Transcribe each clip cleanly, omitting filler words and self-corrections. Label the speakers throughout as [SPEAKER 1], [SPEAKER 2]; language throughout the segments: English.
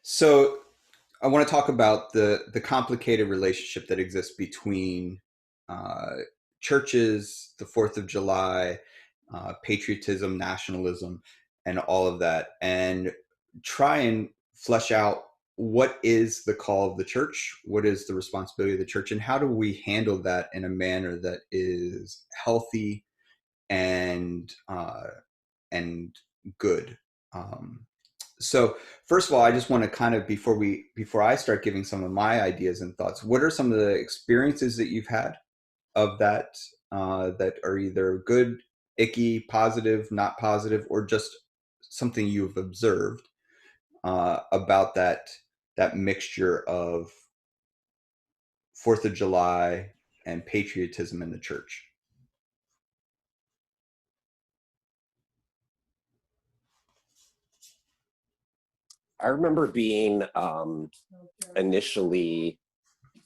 [SPEAKER 1] So I want to talk about the complicated relationship that exists between uh, churches, the Fourth of July, patriotism, nationalism, and all of that, and try and flesh out what is the call of the church, what is the responsibility of the church, and how do we handle that in a manner that is healthy and good. Um, so first of all, I just want to kind of before I start giving some of my ideas and thoughts, what are some of the experiences that you've had of that that are either good, icky, positive, not positive, or just something you've observed about that mixture of Fourth of July and patriotism in the church?
[SPEAKER 2] I remember being initially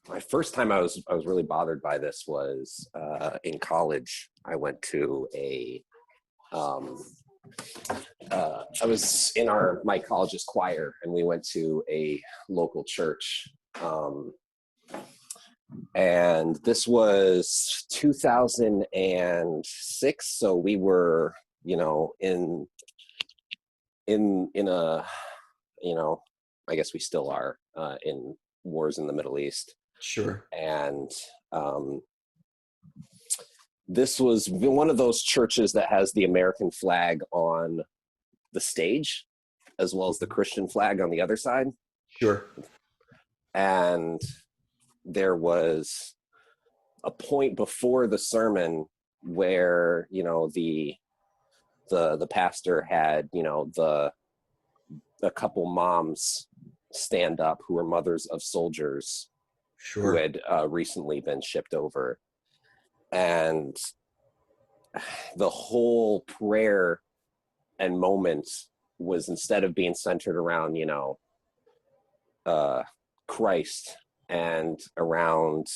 [SPEAKER 2] my first time I was really bothered by this was in college. I went to a um, I was in my college's choir, and we went to a local church. Um, and this was 2006, so we were, in a, you know, I guess we still are in wars in the Middle East.
[SPEAKER 1] Sure.
[SPEAKER 2] And um, this was one of those churches that has the American flag on the stage, as well as the Christian flag on the other side.
[SPEAKER 1] Sure.
[SPEAKER 2] And there was a point before the sermon where, the pastor had, a couple moms stand up who were mothers of soldiers who
[SPEAKER 1] Sure.
[SPEAKER 2] had recently been shipped over. And the whole prayer and moment was, instead of being centered around, Christ and around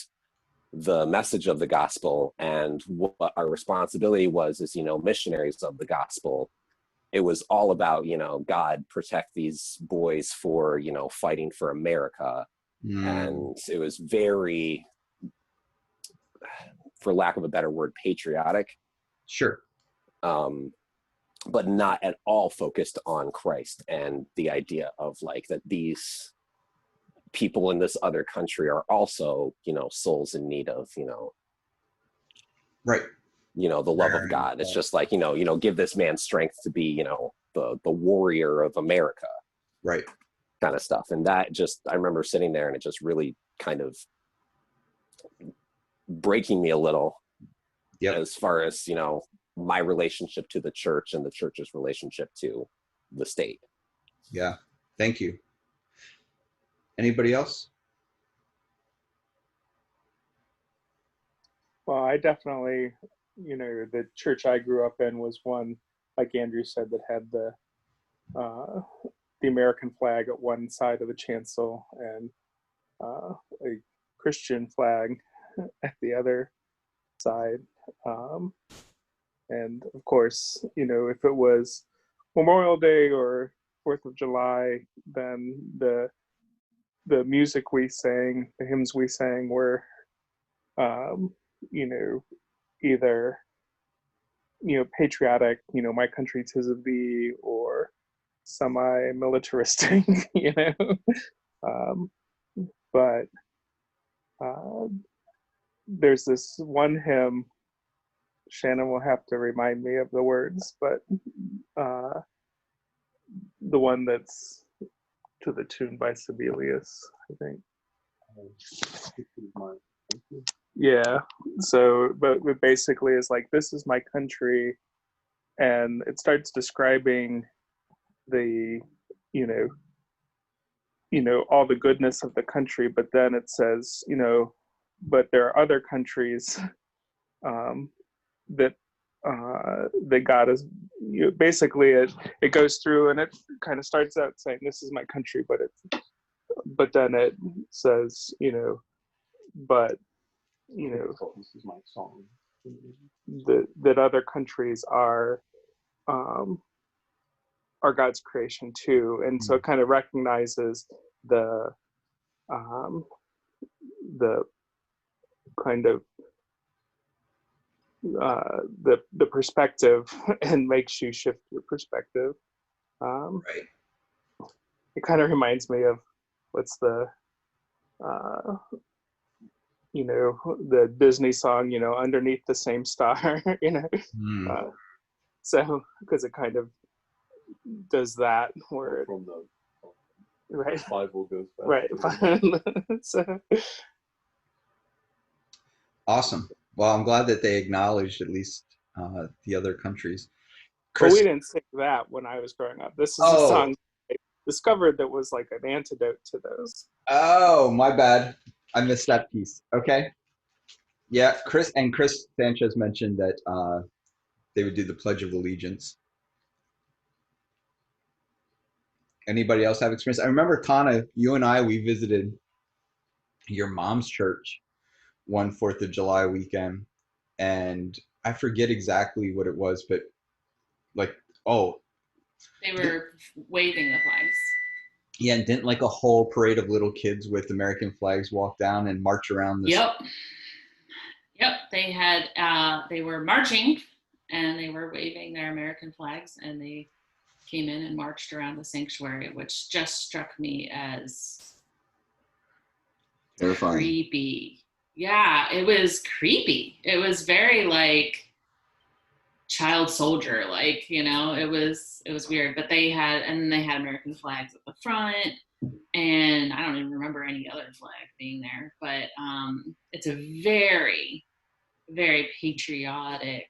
[SPEAKER 2] the message of the gospel and what our responsibility was as, missionaries of the gospel, it was all about, God protect these boys for, fighting for America.
[SPEAKER 1] Mm,
[SPEAKER 2] And it was very, for lack of a better word, patriotic,
[SPEAKER 1] sure.
[SPEAKER 2] um, but not at all focused on Christ and the idea of like that these people in this other country are also, souls in need of,
[SPEAKER 1] Right.
[SPEAKER 2] the love of
[SPEAKER 1] And,
[SPEAKER 2] God. It's just like, give this man strength to be, the warrior of America
[SPEAKER 1] right.
[SPEAKER 2] kind of stuff. And that just, I remember sitting there and it just really kind of breaking me a little
[SPEAKER 1] Yep.
[SPEAKER 2] as far as, my relationship to the church and the church's relationship to the state.
[SPEAKER 1] Yeah. Thank you. Anybody else?
[SPEAKER 3] Well, I definitely, the church I grew up in was one, like Andrew said, that had uh, the American flag at one side of the chancel and a Christian flag at the other side. Um, and of course, if it was Memorial Day or Fourth of July, then the music we sang, the hymns we sang were, um, you know, either patriotic, my country tis of thee, or semi-militaristic, um, but uh, there's this one hymn. Shannon will have to remind me of the words, but uh, the one that's to the tune by Sibelius, I think. Yeah. So, but it basically is like, this is my country, and it starts describing the, you know, all the goodness of the country, but then it says, but there are other countries um, that that God is, basically it goes through and it kind of starts out saying this is my country, but then it says, but this is my song, that other countries are, um, are God's creation too, and so it kind of recognizes the the kind of the perspective and makes you shift your perspective.
[SPEAKER 1] Right.
[SPEAKER 3] It kind of reminds me of what's the the Disney song, underneath the same star,
[SPEAKER 1] Mm.
[SPEAKER 3] So because it kind of does that where
[SPEAKER 4] From the
[SPEAKER 3] right
[SPEAKER 4] Bible goes back.
[SPEAKER 3] right. So
[SPEAKER 1] Awesome. Well, I'm glad that they acknowledged at least the other countries.
[SPEAKER 3] well, we
[SPEAKER 1] Chris.
[SPEAKER 3] didn't sing that when I was growing up. This is a
[SPEAKER 1] Oh,
[SPEAKER 3] song I discovered that was like an antidote to those.
[SPEAKER 1] oh, my bad. I missed that piece. Okay. Yeah, Chris Sanchez mentioned that they would do the Pledge of Allegiance. Anybody else have experience? I remember, Tana, you and I, we visited your mom's church one 4th of July weekend, and I forget exactly what it was, but like, oh,
[SPEAKER 5] They were waving the flags.
[SPEAKER 1] yeah, and didn't like a whole parade of little kids with American flags walk down and march around this?
[SPEAKER 5] Yep. They were marching and they were waving their American flags, and they came in and marched around the sanctuary, which just struck me as
[SPEAKER 1] Terrifying.
[SPEAKER 5] creepy. Yeah, it was creepy. It was very like child soldier, like, it was weird. But they had American flags at the front, and I don't even remember any other flag being there. But it's a very, very patriotic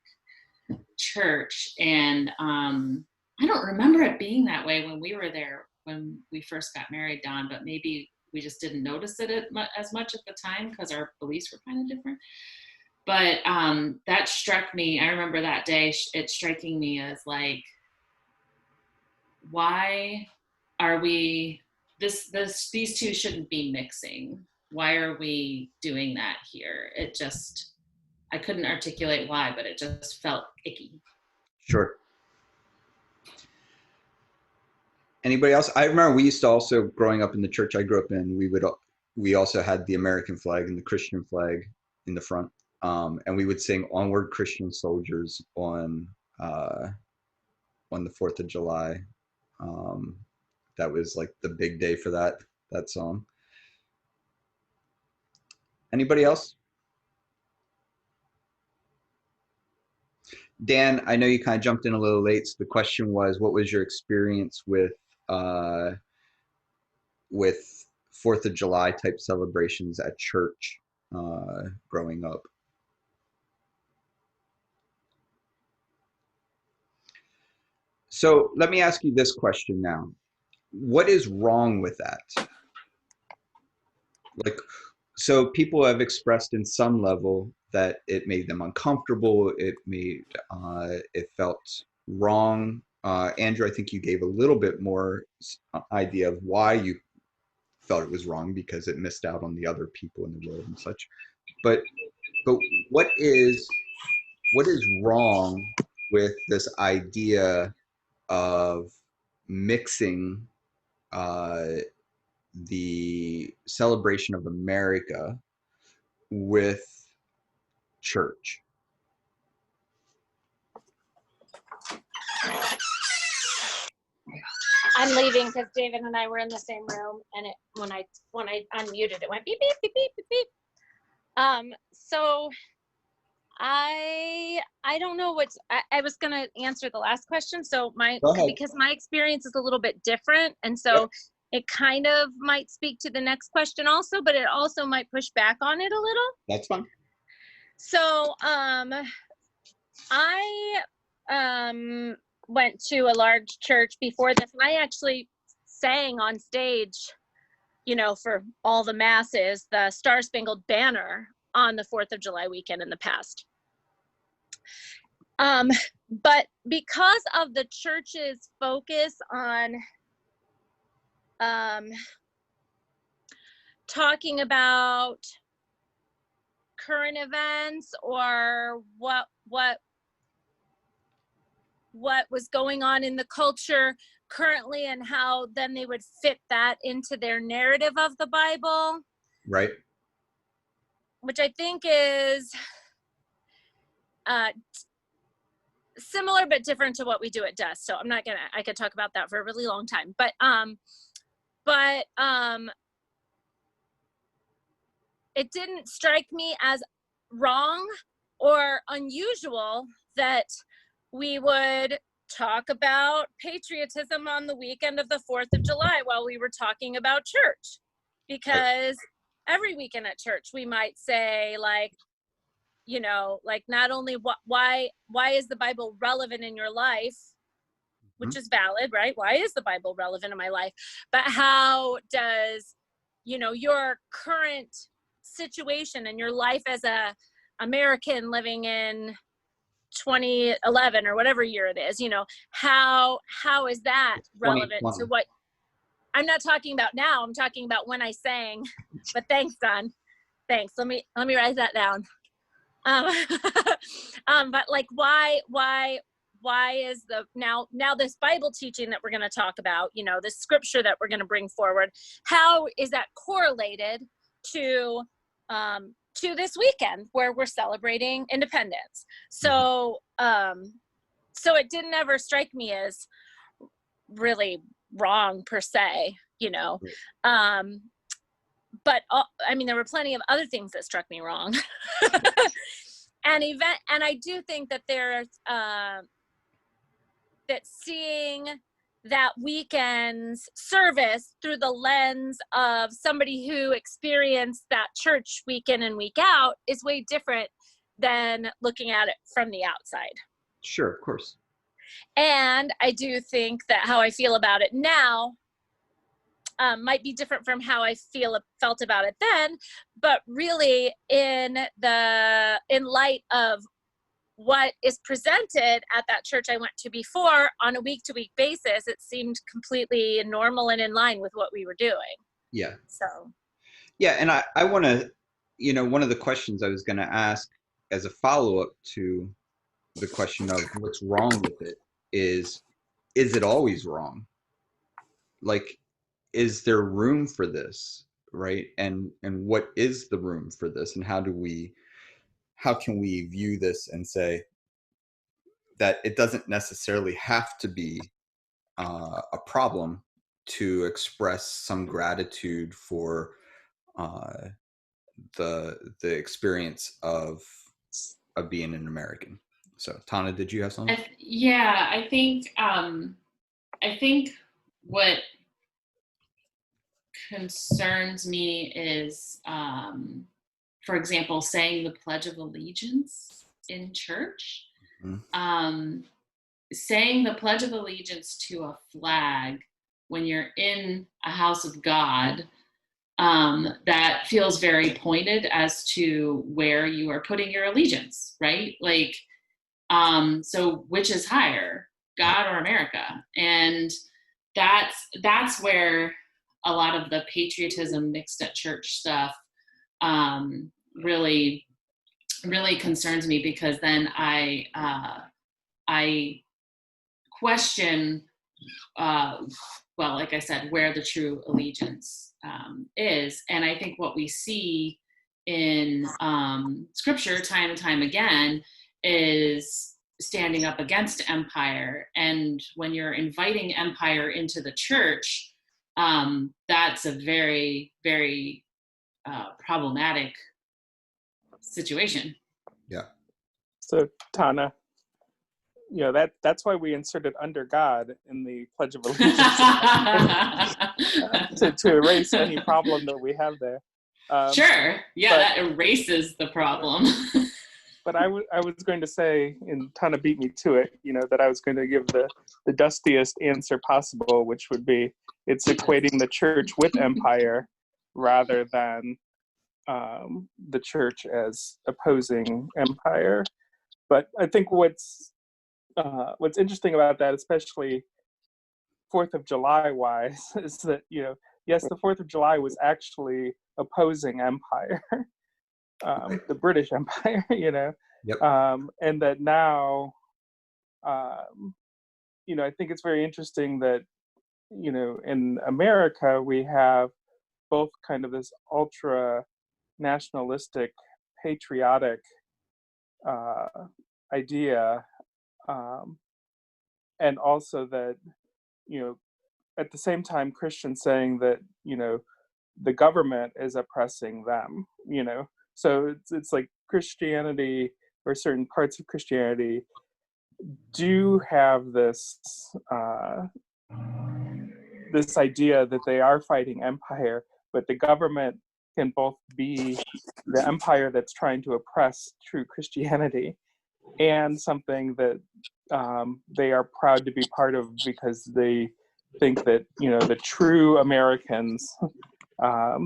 [SPEAKER 5] church, and I don't remember it being that way when we were there when we first got married, Don. But maybe we just didn't notice it as much at the time because our beliefs were kind of different. But that struck me. I remember that day it striking me as like, why are we these two shouldn't be mixing? Why are we doing that here? I couldn't articulate why, but it just felt icky.
[SPEAKER 1] Sure. Anybody else? I remember we used to also, growing up in the church I grew up in, we also had the American flag and the Christian flag in the front, and we would sing "Onward, Christian Soldiers" on the 4th of July. That was like the big day for that song. Anybody else? Dan, I know you kind of jumped in a little late. So the question was, what was your experience with 4th of July type celebrations at church growing up? So let me ask you this question now. What is wrong with that? Like, so people have expressed in some level that it made them uncomfortable. It felt wrong. Andrew, I think you gave a little bit more idea of why you felt it was wrong, because it missed out on the other people in the world and such. But what is wrong with this idea of mixing the celebration of America with church?
[SPEAKER 6] I'm leaving because David and I were in the same room, and when I unmuted, it went beep beep beep beep beep beep. So I don't know I was gonna answer the last question. So because my experience is a little bit different, and so it kind of might speak to the next question also, but it also might push back on it a little.
[SPEAKER 1] That's fine.
[SPEAKER 6] So I went to a large church before this, and I actually sang on stage, for all the masses, the Star Spangled Banner on the 4th of July weekend in the past. But because of the church's focus on talking about current events or what what was going on in the culture currently and how then they would fit that into their narrative of the Bible.
[SPEAKER 1] Right.
[SPEAKER 6] Which I think is similar but different to what we do at Dust. So I could talk about that for a really long time. But it didn't strike me as wrong or unusual that we would talk about patriotism on the weekend of the 4th of July while we were talking about church. Because every weekend at church, we might say, like, you know, like, not only why is the Bible relevant in your life, which is valid, right? Why is the Bible relevant in my life? But how does, you know, your current situation and your life as a American living in 2011 or whatever year it is, you know, how is that relevant to what I'm not talking about now? I'm talking about when I sang. But thanks, Don. Thanks. Let me write that down. But like, why is the now this Bible teaching that we're going to talk about, you know, this scripture that we're going to bring forward, how is that correlated to this weekend where we're celebrating independence? So so it didn't ever strike me as really wrong per se, you know. But I mean, there were plenty of other things that struck me wrong. And I do think that there's that seeing that weekend's service through the lens of somebody who experienced that church week in and week out is way different than looking at it from the outside.
[SPEAKER 1] Sure, of course.
[SPEAKER 6] And I do think that how I feel about it now might be different from how I felt about it then, but really in light of what is presented at that church I went to before on a week-to-week basis, it seemed completely normal and in line with what we were doing.
[SPEAKER 1] Yeah.
[SPEAKER 6] So.
[SPEAKER 1] Yeah, and I want to, you know, one of the questions I was going to ask as a follow-up to the question of what's wrong with it is it always wrong? Like, is there room for this, right? And what is the room for this, and how can we view this and say that it doesn't necessarily have to be a problem to express some gratitude for the experience of being an American? So, Tana, did you have something?
[SPEAKER 5] I think what concerns me is, for example, saying the Pledge of Allegiance in church. Mm-hmm. Saying the Pledge of Allegiance to a flag when you're in a house of God, that feels very pointed as to where you are putting your allegiance, right? Like, so which is higher, God or America? And that's where a lot of the patriotism mixed at church stuff really concerns me, because then I question, well, like I said, where the true allegiance is. And I think what we see in scripture time and time again is standing up against empire. And when you're inviting empire into the church, that's a very, very problematic situation.
[SPEAKER 1] Yeah.
[SPEAKER 3] So, Tana, you know, that's why we inserted under God in the Pledge of Allegiance to erase any problem that we have there.
[SPEAKER 5] Sure. Yeah, that erases the problem.
[SPEAKER 3] But I was going to say, and Tana beat me to it, you know, that I was going to give the dustiest answer possible, which would be it's equating the church with empire rather than the church as opposing empire. But I think what's interesting about that, especially 4th of July wise, is that, you know, yes, the 4th of July was actually opposing empire, the British Empire, you know.
[SPEAKER 1] Yep.
[SPEAKER 3] And that now I think it's very interesting that, in America, we have both kind of this ultra nationalistic, patriotic idea, and also that, at the same time, Christians saying that, the government is oppressing them, So it's like Christianity, or certain parts of Christianity, do have this idea that they are fighting empire, but the government can both be the empire that's trying to oppress true Christianity and something that they are proud to be part of, because they think that the true Americans are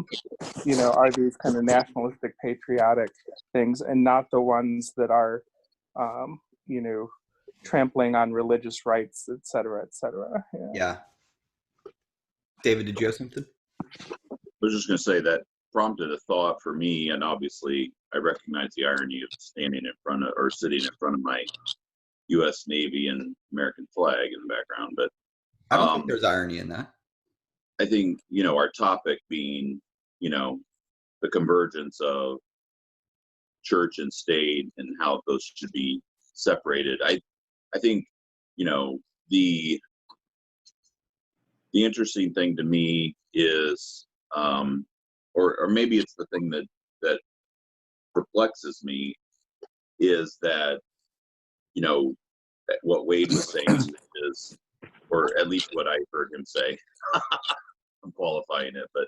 [SPEAKER 3] these kind of nationalistic, patriotic things, and not the ones that are trampling on religious rights, et cetera, et cetera.
[SPEAKER 1] Yeah. David, did you have something?
[SPEAKER 4] I was just going to say that prompted a thought for me, and obviously I recognize the irony of standing in front of, or sitting in front of, my U.S. Navy and American flag in the background, but
[SPEAKER 1] I don't think there's irony in that.
[SPEAKER 4] I think, our topic being, the convergence of church and state and how those should be separated. I think, the interesting thing to me is, or maybe it's the thing that perplexes me, is that, what Wade was saying is, or at least what I heard him say, I'm qualifying it, but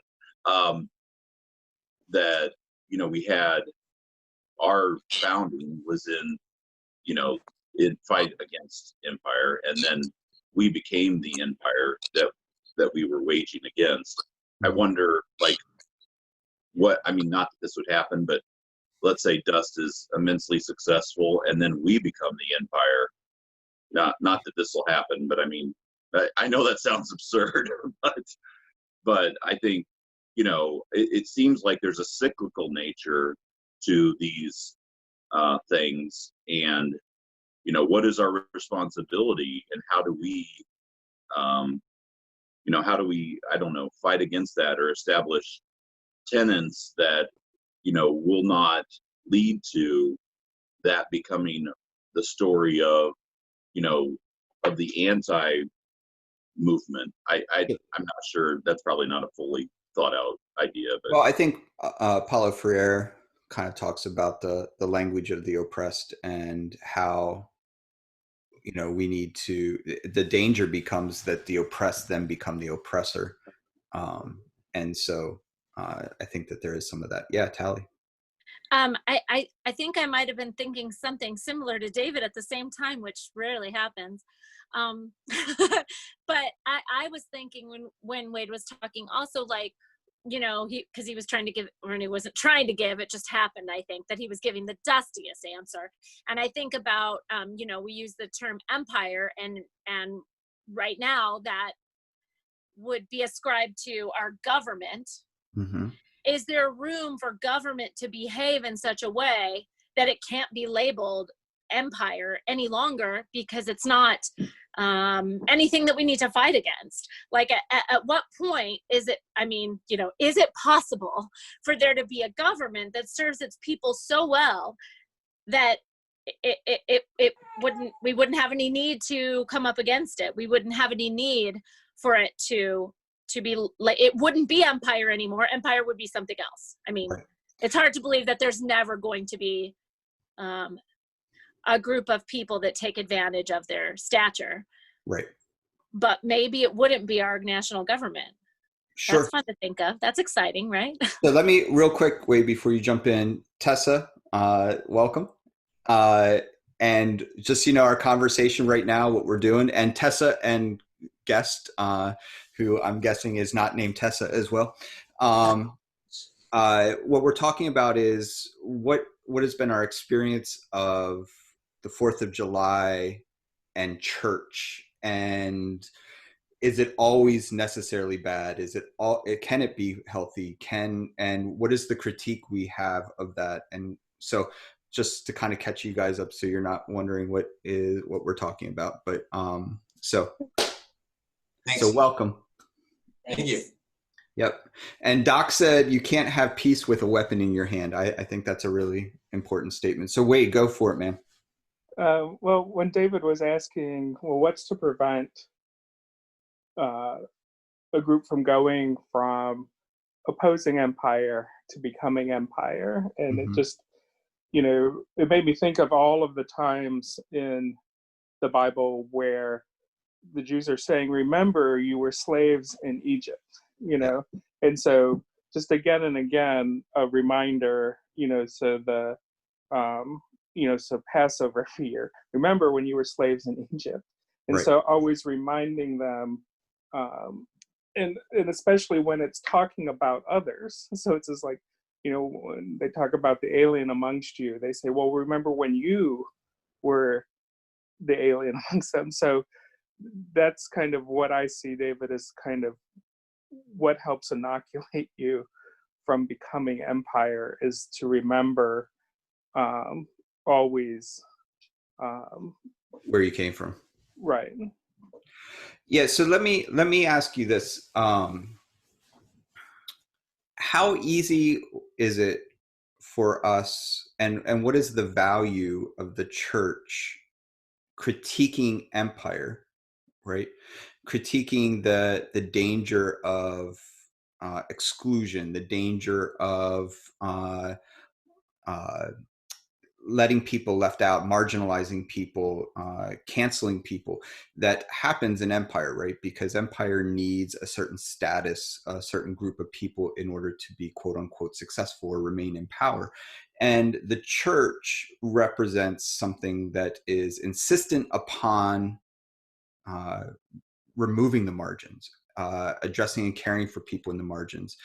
[SPEAKER 4] that, we had, our founding was in, in fight against empire, and then we became the empire that we were waging against. I wonder, like, not that this would happen, but let's say Dust is immensely successful and then we become the empire. Not that this will happen, but I know that sounds absurd, but I think, it seems like there's a cyclical nature to these things, and what is our responsibility, and how do we I don't know, fight against that, or establish tenets that will not lead to that becoming the story of of the anti movement. I'm not sure. That's probably not a fully thought out idea, but
[SPEAKER 1] well, I think Paulo Freire kind of talks about the language of the oppressed, and how we need to, the danger becomes that the oppressed then become the oppressor, and so I think that there is some of that. Yeah, Tally.
[SPEAKER 6] I think I might have been thinking something similar to David at the same time, which rarely happens. But I was thinking when Wade was talking also, like, because he was trying to give, or he wasn't trying to give, it just happened, I think, that he was giving the dustiest answer. And I think about, we use the term empire, and right now that would be ascribed to our government.
[SPEAKER 1] Mm-hmm.
[SPEAKER 6] Is there room for government to behave in such a way that it can't be labeled empire any longer, because it's not anything that we need to fight against? Like, at what point is it, is it possible for there to be a government that serves its people so well that it wouldn't, we wouldn't have any need to come up against it? We wouldn't have any need for it to be like, it wouldn't be empire anymore. Empire would be something else.
[SPEAKER 1] Right.
[SPEAKER 6] It's hard to believe that there's never going to be a group of people that take advantage of their stature.
[SPEAKER 1] Right.
[SPEAKER 6] But maybe it wouldn't be our national government.
[SPEAKER 1] Sure.
[SPEAKER 6] That's fun to think of. That's exciting, right?
[SPEAKER 1] So let me, real quick, Wade, before you jump in, Tessa, welcome. And just, our conversation right now, what we're doing, and Tessa and guest, who I'm guessing is not named Tessa as well. What we're talking about is what has been our experience of the 4th of July and church, and is it always necessarily bad? Can it be healthy? And what is the critique we have of that? And so just to kind of catch you guys up so you're not wondering what we're talking about. But so welcome.
[SPEAKER 7] Thank you.
[SPEAKER 1] Yep. And Doc said you can't have peace with a weapon in your hand. I think that's a really important statement. So Wade, go for it, man.
[SPEAKER 3] Well, when David was asking, well, what's to prevent a group from going from opposing empire to becoming empire? And it just, it made me think of all of the times in the Bible where the Jews are saying, remember, you were slaves in Egypt, and so just again and again, a reminder, so so Passover fear, remember when you were slaves in Egypt. And so always reminding them, and especially when it's talking about others. So it's just like, when they talk about the alien amongst you, they say, well, remember when you were the alien amongst them. So that's kind of what I see, David, is kind of what helps inoculate you from becoming empire, is to remember always
[SPEAKER 1] where you came from.
[SPEAKER 3] Right.
[SPEAKER 1] Yeah. So let me ask you this. How easy is it for us, and what is the value of the church critiquing empire, right? Critiquing the danger of exclusion, the danger of letting people left out, marginalizing people, canceling people. That happens in empire, right? Because empire needs a certain status, a certain group of people in order to be quote unquote successful or remain in power. And the church represents something that is insistent upon removing the margins, addressing and caring for people in the margins.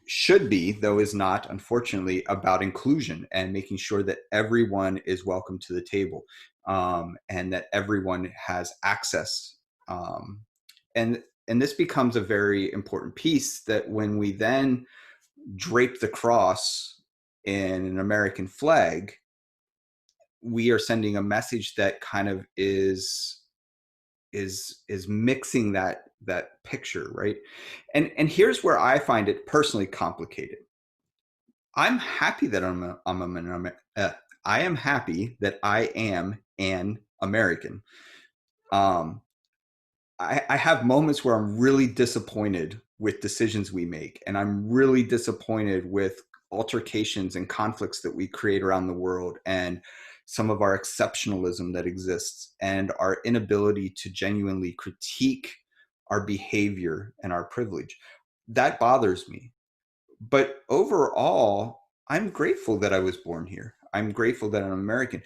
[SPEAKER 1] Should be, though is not, unfortunately, about inclusion and making sure that everyone is welcome to the table, and that everyone has access. And this becomes a very important piece, that when we then drape the cross in an American flag, we are sending a message that kind of is mixing that picture, right? And here's where I find it personally complicated. I'm happy that I am happy that I am an American. I have moments where I'm really disappointed with decisions we make, and I'm really disappointed with altercations and conflicts that we create around the world, and some of our exceptionalism that exists, and our inability to genuinely critique our behavior and our privilege. That bothers me. But overall, I'm grateful that I was born here. I'm grateful that I'm American.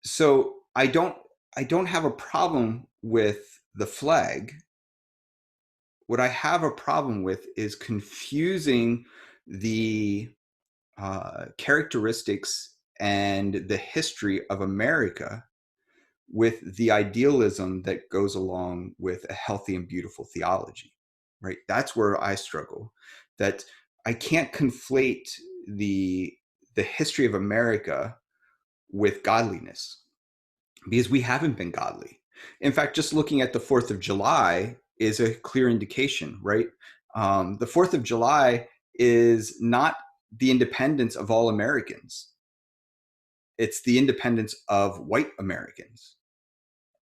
[SPEAKER 1] So I don't have a problem with the flag. What I have a problem with is confusing the characteristics and the history of America with the idealism that goes along with a healthy and beautiful theology, right? That's where I struggle. That I can't conflate the history of America with godliness, because we haven't been godly. In fact, just looking at the 4th of July is a clear indication, right? The 4th of July is not the independence of all Americans. It's the independence of white Americans.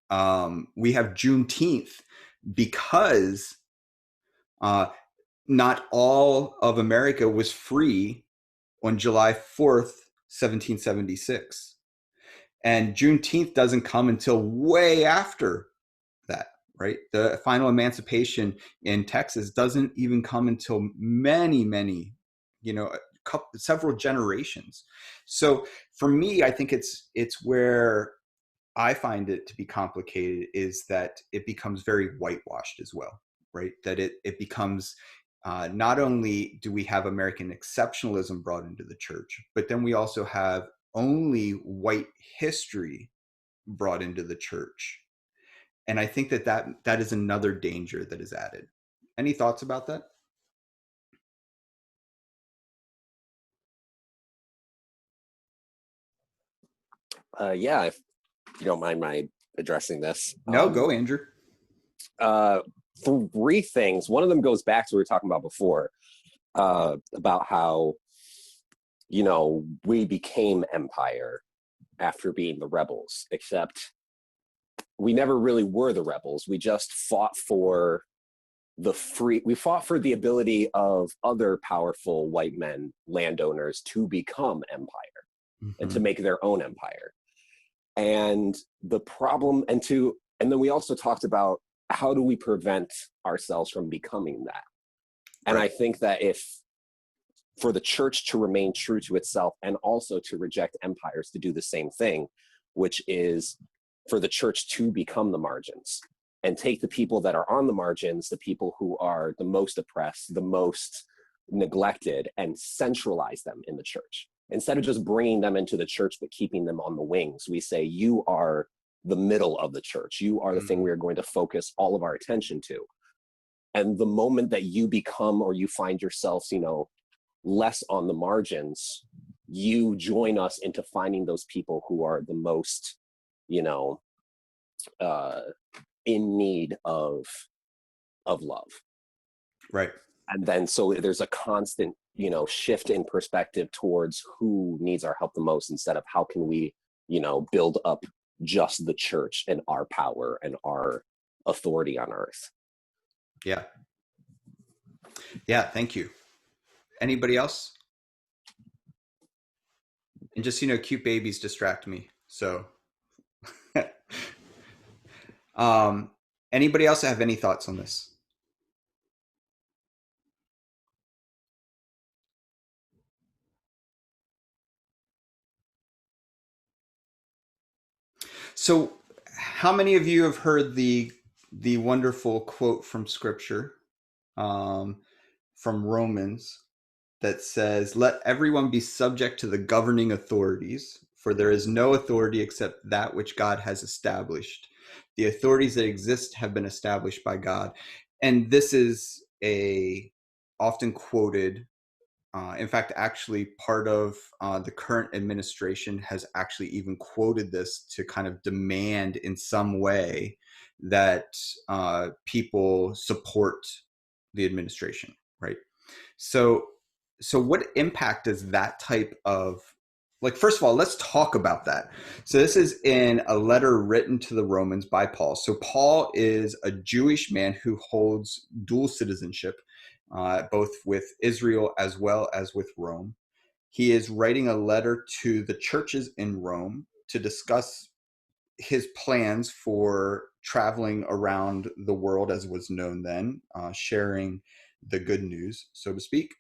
[SPEAKER 1] We have Juneteenth because not all of America was free on July 4th, 1776. And Juneteenth doesn't come until way after that, right? The final emancipation in Texas doesn't even come until many, several generations. So for me, I think it's where I find it to be complicated, is that it becomes very whitewashed as well, right? That it becomes, not only do we have American exceptionalism brought into the church, but then we also have only white history brought into the church. And I think that is another danger that is added. Any thoughts about that?
[SPEAKER 2] Yeah, if you don't mind my addressing this.
[SPEAKER 1] No, go, Andrew.
[SPEAKER 2] Three things. One of them goes back to what we were talking about before, about how, we became empire after being the rebels, except we never really were the rebels. We just fought for we fought for the ability of other powerful white men, landowners, to become empire and to make their own empire. And the problem, and then we also talked about how do we prevent ourselves from becoming that? And I think that for the church to remain true to itself and also to reject empires to do the same thing, which is for the church to become the margins and take the people that are on the margins, the people who are the most oppressed, the most neglected, and centralize them in the church. Instead of just bringing them into the church but keeping them on the wings, we say, you are the middle of the church. You are the thing we are going to focus all of our attention to. And the moment that you become, or you find yourselves, less on the margins, you join us into finding those people who are the most, in need of love.
[SPEAKER 1] Right.
[SPEAKER 2] And then so there's a constant, shift in perspective towards who needs our help the most, instead of how can we, build up just the church and our power and our authority on earth.
[SPEAKER 1] Yeah. Yeah. Thank you. Anybody else? And just, cute babies distract me. So, anybody else have any thoughts on this? So, how many of you have heard the wonderful quote from Scripture, from Romans, that says, "Let everyone be subject to the governing authorities, for there is no authority except that which God has established. The authorities that exist have been established by God." And this is a often quoted. In fact, actually, part of the current administration has actually even quoted this to kind of demand in some way that people support the administration, right? So what impact does that type of, first of all, let's talk about that. So this is in a letter written to the Romans by Paul. So Paul is a Jewish man who holds dual citizenship, both with Israel as well as with Rome. He is writing a letter to the churches in Rome to discuss his plans for traveling around the world, as was known then, sharing the good news, so to speak.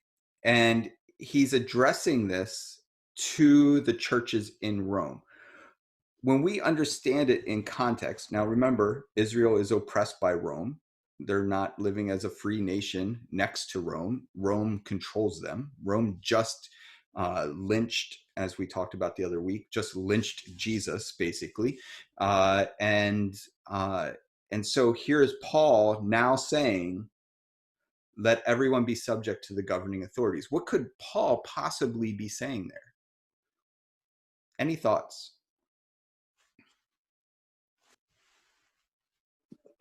[SPEAKER 1] And he's addressing this to the churches in Rome. When we understand it in context, now remember, Israel is oppressed by Rome. They're not living as a free nation next to Rome. Rome controls them. Rome just lynched, as we talked about the other week, just lynched Jesus, basically. And so here's Paul now saying, let everyone be subject to the governing authorities. What could Paul possibly be saying there? Any thoughts?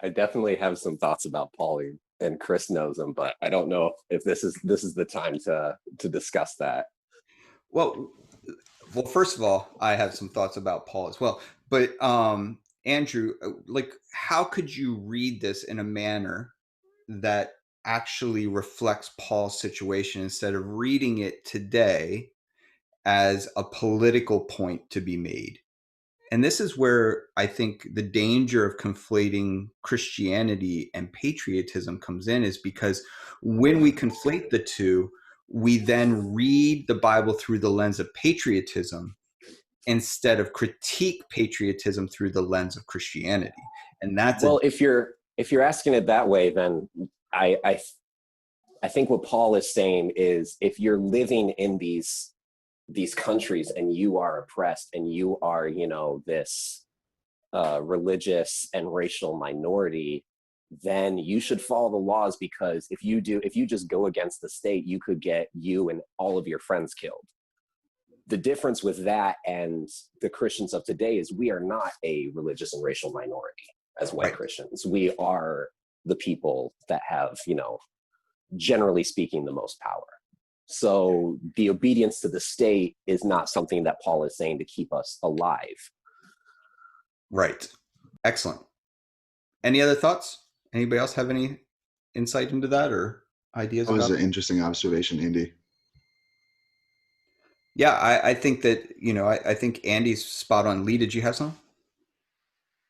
[SPEAKER 2] I definitely have some thoughts about Paul, and Chris knows them, but I don't know if this is the time to discuss that.
[SPEAKER 1] Well, first of all, I have some thoughts about Paul as well. But Andrew, how could you read this in a manner that actually reflects Paul's situation instead of reading it today as a political point to be made? And this is where I think the danger of conflating Christianity and patriotism comes in, is because when we conflate the two, we then read the Bible through the lens of patriotism instead of critique patriotism through the lens of Christianity. And that's
[SPEAKER 2] if you're asking it that way, then I think what Paul is saying is, if you're living in these countries and you are oppressed and you are, this religious and racial minority, then you should follow the laws, because if you just go against the state, you could get you and all of your friends killed. the difference with that and the Christians of today is we are not a religious and racial minority as white Christians. We are the people that have, generally speaking, the most power. So the obedience to the state is not something that Paul is saying to keep us alive.
[SPEAKER 1] Right. Excellent. Any other thoughts? Anybody else have any insight into that or ideas?
[SPEAKER 7] That was
[SPEAKER 1] about
[SPEAKER 7] an interesting observation, Andy.
[SPEAKER 1] Yeah, I think that, I think Andy's spot on. Lee, did you have some?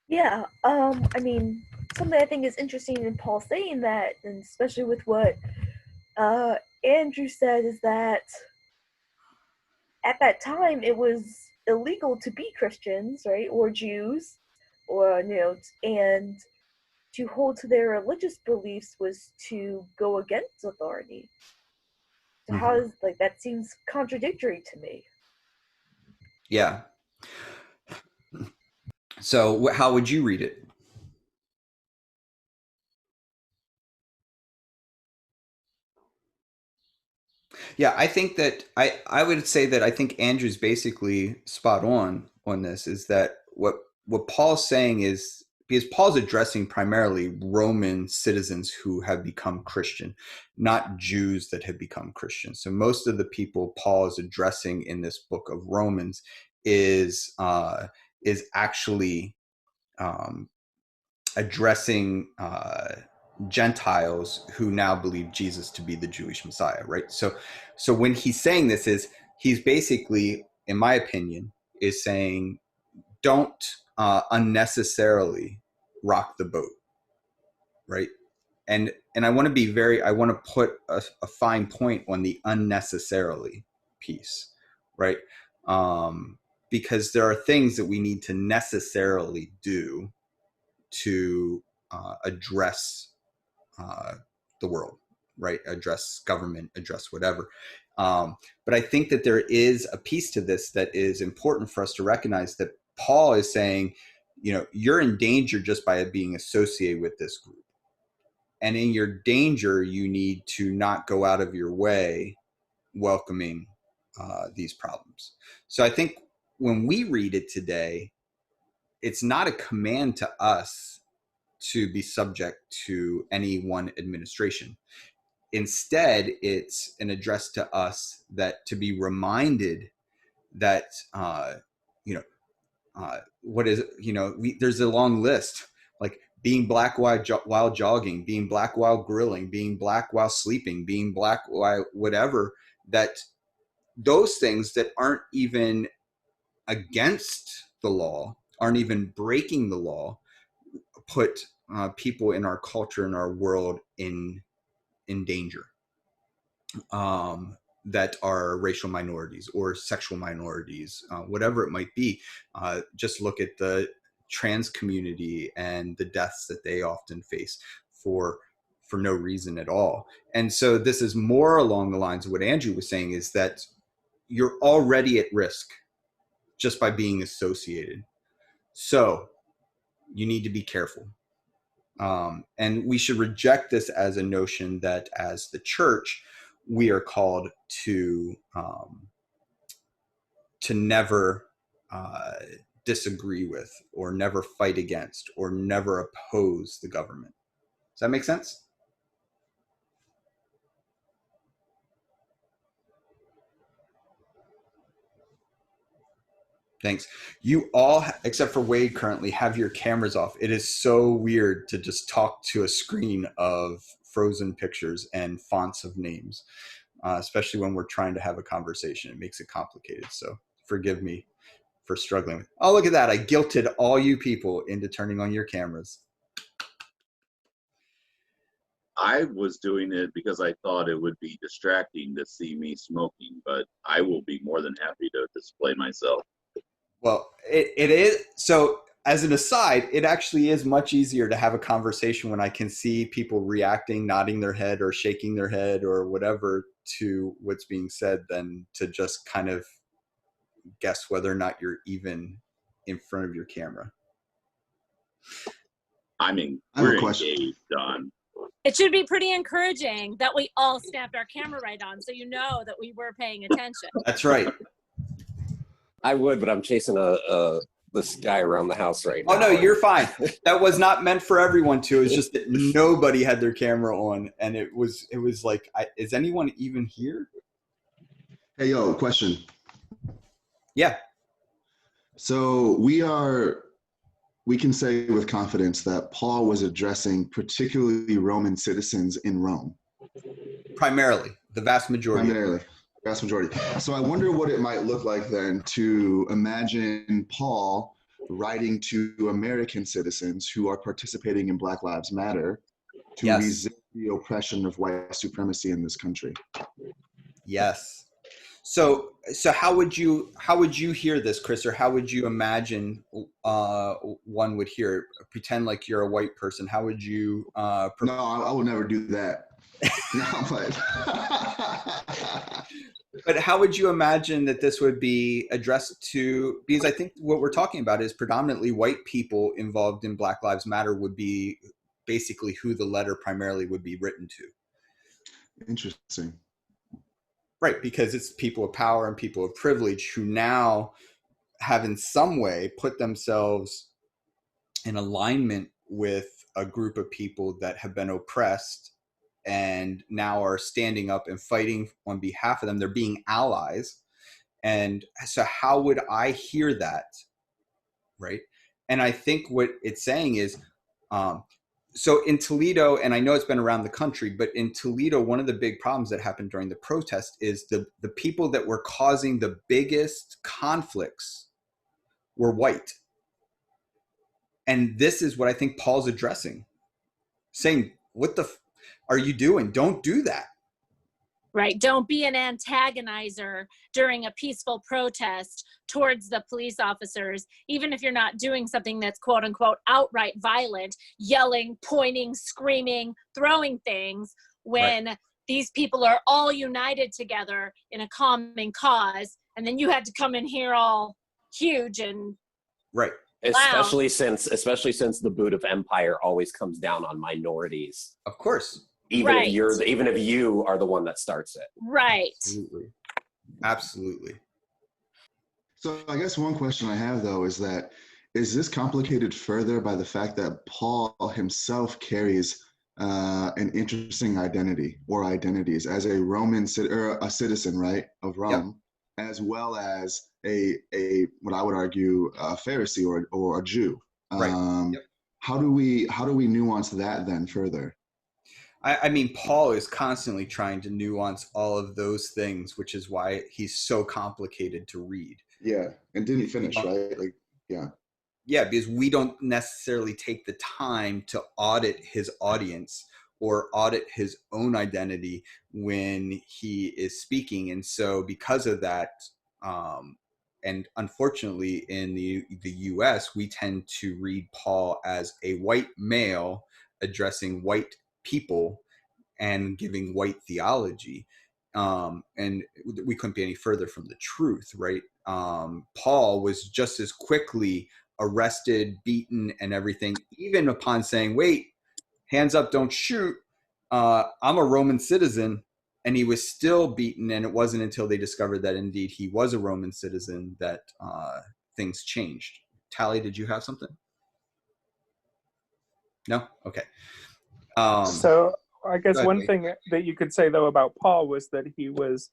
[SPEAKER 8] Yeah, I mean, something I think is interesting in Paul saying that, and especially with what Andrew said, is that at that time it was illegal to be Christians, right, or Jews, or and to hold to their religious beliefs was to go against authority. So how is that seems contradictory to me.
[SPEAKER 1] Yeah. So how would you read it? Yeah, I think that I would say that I think Andrew's basically spot on this, is that what Paul's saying is, because Paul's addressing primarily Roman citizens who have become Christian, not Jews that have become Christian. So most of the people Paul is addressing in this book of Romans is actually addressing Gentiles who now believe Jesus to be the Jewish Messiah, right? So when he's saying this, he's basically, in my opinion, is saying, don't unnecessarily rock the boat, right? And I want to put a fine point on the unnecessarily piece, right? Because there are things that we need to necessarily do to address the world, right? Address government, address whatever. But I think that there is a piece to this that is important for us to recognize, that Paul is saying, you're in danger just by being associated with this group. And in your danger, you need to not go out of your way welcoming these problems. So I think when we read it today, it's not a command to us to be subject to any one administration. Instead, it's an address to us that to be reminded that, there's a long list, like being black while jogging, being black while grilling, being black while sleeping, being black while whatever, that those things that aren't even against the law, aren't even breaking the law, put people in our culture, in our world, in danger, that are racial minorities or sexual minorities, whatever it might be. Just look at the trans community and the deaths that they often face for no reason at all. And so this is more along the lines of what Andrew was saying, is that you're already at risk just by being associated. So you need to be careful. And we should reject this as a notion that as the church, we are called to never disagree with, or never fight against, or never oppose the government. Does that make sense? Thanks. You all, except for Wade, currently have your cameras off. It is so weird to just talk to a screen of frozen pictures and fonts of names, especially when we're trying to have a conversation. It makes it complicated. So forgive me for struggling with. Oh, look at that. I guilted all you people into turning on your cameras.
[SPEAKER 4] I was doing it because I thought it would be distracting to see me smoking, but I will be more than happy to display myself.
[SPEAKER 1] Well, it is. So as an aside, it actually is much easier to have a conversation when I can see people reacting, nodding their head or shaking their head or whatever to what's being said, than to just kind of guess whether or not you're even in front of your camera.
[SPEAKER 4] I mean, we're engaged, Don.
[SPEAKER 6] It should be pretty encouraging that we all snapped our camera right on, so you know that we were paying attention.
[SPEAKER 1] That's right.
[SPEAKER 2] I would, but I'm chasing this guy around the house right now.
[SPEAKER 1] Oh no, you're fine. That was not meant for everyone to. It's just that nobody had their camera on, and it was like, is anyone even here?
[SPEAKER 7] Hey, yo, question.
[SPEAKER 1] Yeah.
[SPEAKER 7] So we can say with confidence that Paul was addressing particularly Roman citizens in Rome.
[SPEAKER 1] Primarily, the vast majority.
[SPEAKER 7] Primarily, vast majority. So I wonder what it might look like then to imagine Paul writing to American citizens who are participating in Black Lives Matter to
[SPEAKER 1] Yes.
[SPEAKER 7] resist the oppression of white supremacy in this country.
[SPEAKER 1] Yes. So how would you hear this, Chris, or how would you imagine one would hear it? Pretend like you're a white person. How would you?
[SPEAKER 7] No, I would never do that. No,
[SPEAKER 1] but how would you imagine that this would be addressed to? Because I think what we're talking about is predominantly white people involved in Black Lives Matter would be basically who the letter primarily would be written to.
[SPEAKER 7] Interesting.
[SPEAKER 1] Right, because it's people of power and people of privilege who now have in some way put themselves in alignment with a group of people that have been oppressed and now are standing up and fighting on behalf of them. They're being allies. And so how would I hear that? Right. And I think what it's saying is, so in Toledo, and I know it's been around the country, but in Toledo, one of the big problems that happened during the protest is the people that were causing the biggest conflicts were white. And this is what I think Paul's addressing, saying, what the are you doing? Don't do that.
[SPEAKER 6] Right. Don't be an antagonizer during a peaceful protest towards the police officers, even if you're not doing something that's quote unquote outright violent, yelling, pointing, screaming, throwing things, when right. These people are all united together in a common cause. And then you had to come in here all huge and
[SPEAKER 1] right.
[SPEAKER 2] Especially since the boot of empire always comes down on minorities.
[SPEAKER 1] Of course.
[SPEAKER 2] Even if you are the one that starts it.
[SPEAKER 6] Right.
[SPEAKER 1] Absolutely.
[SPEAKER 7] So I guess one question I have though is this complicated further by the fact that Paul himself carries an interesting identity or identities as a Roman a citizen, right, of Rome, yep. As well as a what I would argue a Pharisee or a Jew.
[SPEAKER 1] Right. Yep.
[SPEAKER 7] How do we nuance that then further?
[SPEAKER 1] I mean, Paul is constantly trying to nuance all of those things, which is why he's so complicated to read.
[SPEAKER 7] Yeah, and didn't finish, right? Like, yeah.
[SPEAKER 1] Yeah, because we don't necessarily take the time to audit his audience or audit his own identity when he is speaking. And so because of that, and unfortunately in the US, we tend to read Paul as a white male addressing white people and giving white theology. And we couldn't be any further from the truth, right? Paul was just as quickly arrested, beaten, and everything, even upon saying, wait, hands up, don't shoot. I'm a Roman citizen. And he was still beaten. And it wasn't until they discovered that indeed he was a Roman citizen that things changed. Tally, did you have something? No? Okay.
[SPEAKER 3] So I guess one thing that you could say, though, about Paul was that he was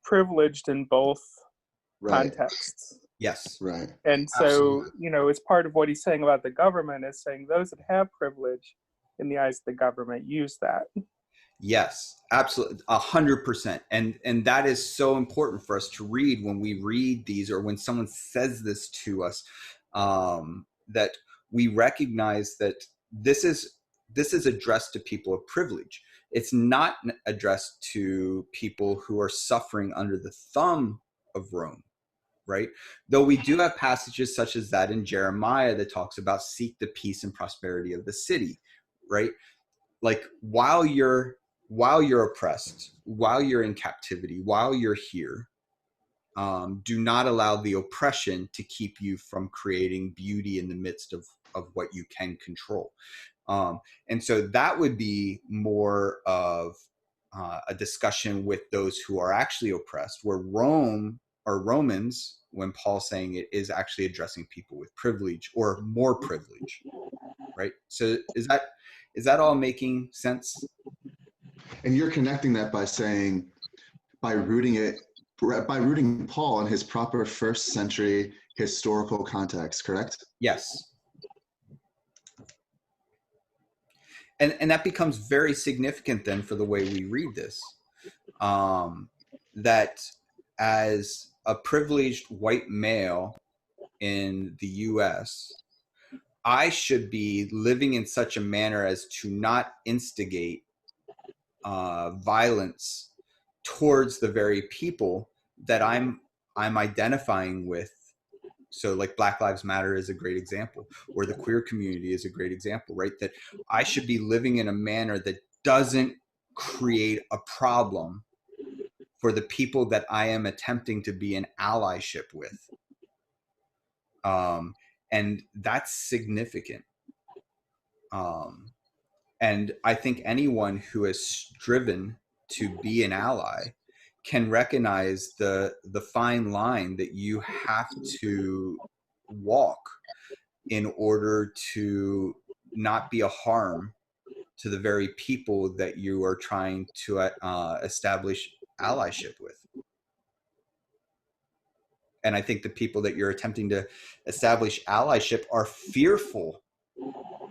[SPEAKER 3] privileged in both contexts.
[SPEAKER 1] Yes.
[SPEAKER 7] Right.
[SPEAKER 3] And so, as part of what he's saying about the government is saying those that have privilege in the eyes of the government use that.
[SPEAKER 1] Yes, absolutely. 100%. And that is so important for us to read when we read these, or when someone says this to us, that we recognize that this is addressed to people of privilege. It's not addressed to people who are suffering under the thumb of Rome, right? Though we do have passages such as that in Jeremiah that talks about seek the peace and prosperity of the city, right? Like while you're oppressed, while you're in captivity, while you're here, do not allow the oppression to keep you from creating beauty in the midst of what you can control. And so that would be more of a discussion with those who are actually oppressed, where Rome are Romans when Paul's saying it is actually addressing people with privilege or more privilege, right? So is that all making sense?
[SPEAKER 7] And you're connecting that by saying, by rooting Paul in his proper first century historical context, correct?
[SPEAKER 1] Yes. And that becomes very significant then for the way we read this. That as a privileged white male in the US, I should be living in such a manner as to not instigate violence towards the very people that I'm identifying with. So like Black Lives Matter is a great example, or the queer community is a great example, right? That I should be living in a manner that doesn't create a problem for the people that I am attempting to be in allyship with. And that's significant. And I think anyone who has striven to be an ally can recognize the fine line that you have to walk in order to not be a harm to the very people that you are trying to establish allyship with. And I think the people that you're attempting to establish allyship are fearful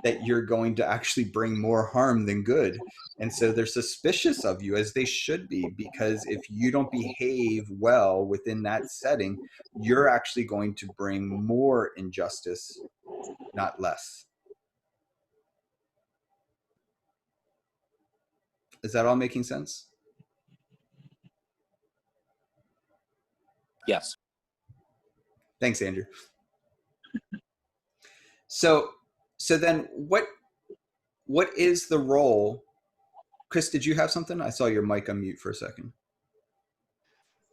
[SPEAKER 1] that you're going to actually bring more harm than good. And so they're suspicious of you, as they should be, because if you don't behave well within that setting, you're actually going to bring more injustice, not less. Is that all making sense?
[SPEAKER 2] Yes.
[SPEAKER 1] Thanks, Andrew. So then what is the role? Chris, did you have something? I saw your mic unmute for a second.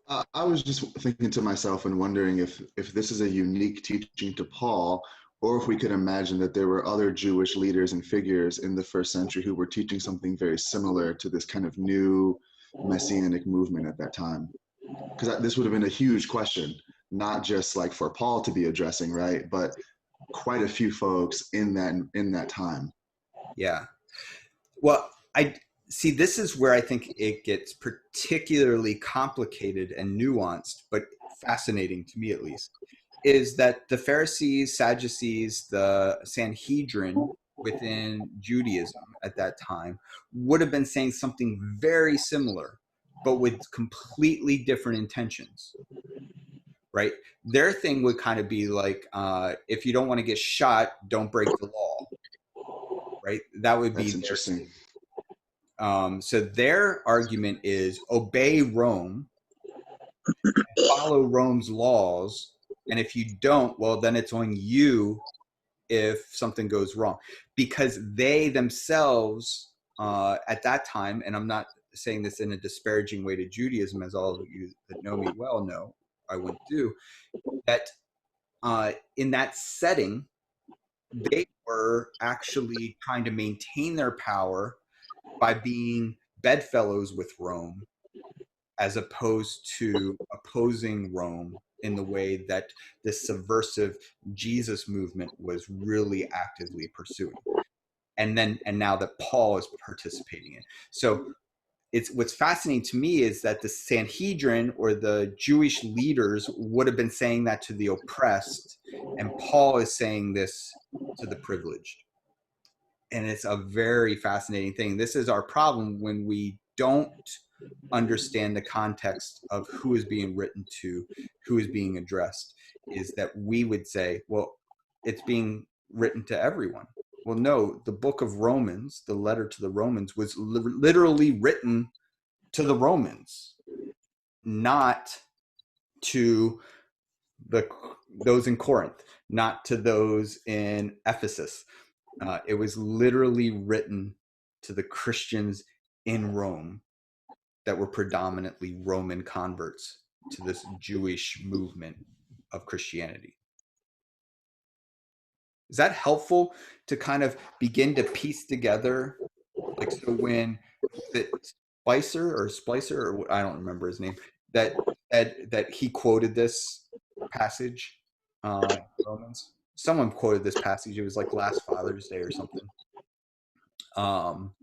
[SPEAKER 7] I was just thinking to myself and wondering if this is a unique teaching to Paul, or if we could imagine that there were other Jewish leaders and figures in the first century who were teaching something very similar to this kind of new messianic movement at that time. Because this would have been a huge question, not just like for Paul to be addressing, right? But quite a few folks in that time.
[SPEAKER 1] Yeah. Well, I see, this is where I think it gets particularly complicated and nuanced, but fascinating to me at least, is that the Pharisees, Sadducees, the Sanhedrin within Judaism at that time would have been saying something very similar, but with completely different intentions, right? Their thing would kind of be like, if you don't want to get shot, don't break the law, right? That would be
[SPEAKER 7] That's interesting.
[SPEAKER 1] So their argument is obey Rome, follow Rome's laws, and if you don't, well, then it's on you if something goes wrong. Because they themselves, at that time, and I'm not saying this in a disparaging way to Judaism, as all of you that know me well know I wouldn't do, that in that setting, they were actually trying to maintain their power by being bedfellows with Rome, as opposed to opposing Rome in the way that this subversive Jesus movement was really actively pursuing. And now that Paul is participating in. So what's fascinating to me is that the Sanhedrin, or the Jewish leaders, would have been saying that to the oppressed, and Paul is saying this to the privileged. And it's a very fascinating thing. This is our problem when we don't understand the context of who is being written to, who is being addressed, is that we would say, well, it's being written to everyone. Well, no, the book of Romans, the letter to the Romans, was literally written to the Romans, not to those in Corinth, not to those in Ephesus. It was literally written to the Christians in Rome that were predominantly Roman converts to this Jewish movement of Christianity. Is that helpful to kind of begin to piece together? Like, so when Splicer, or I don't remember his name, that that he quoted this passage, Romans. Someone quoted this passage. It was like last Father's Day or something.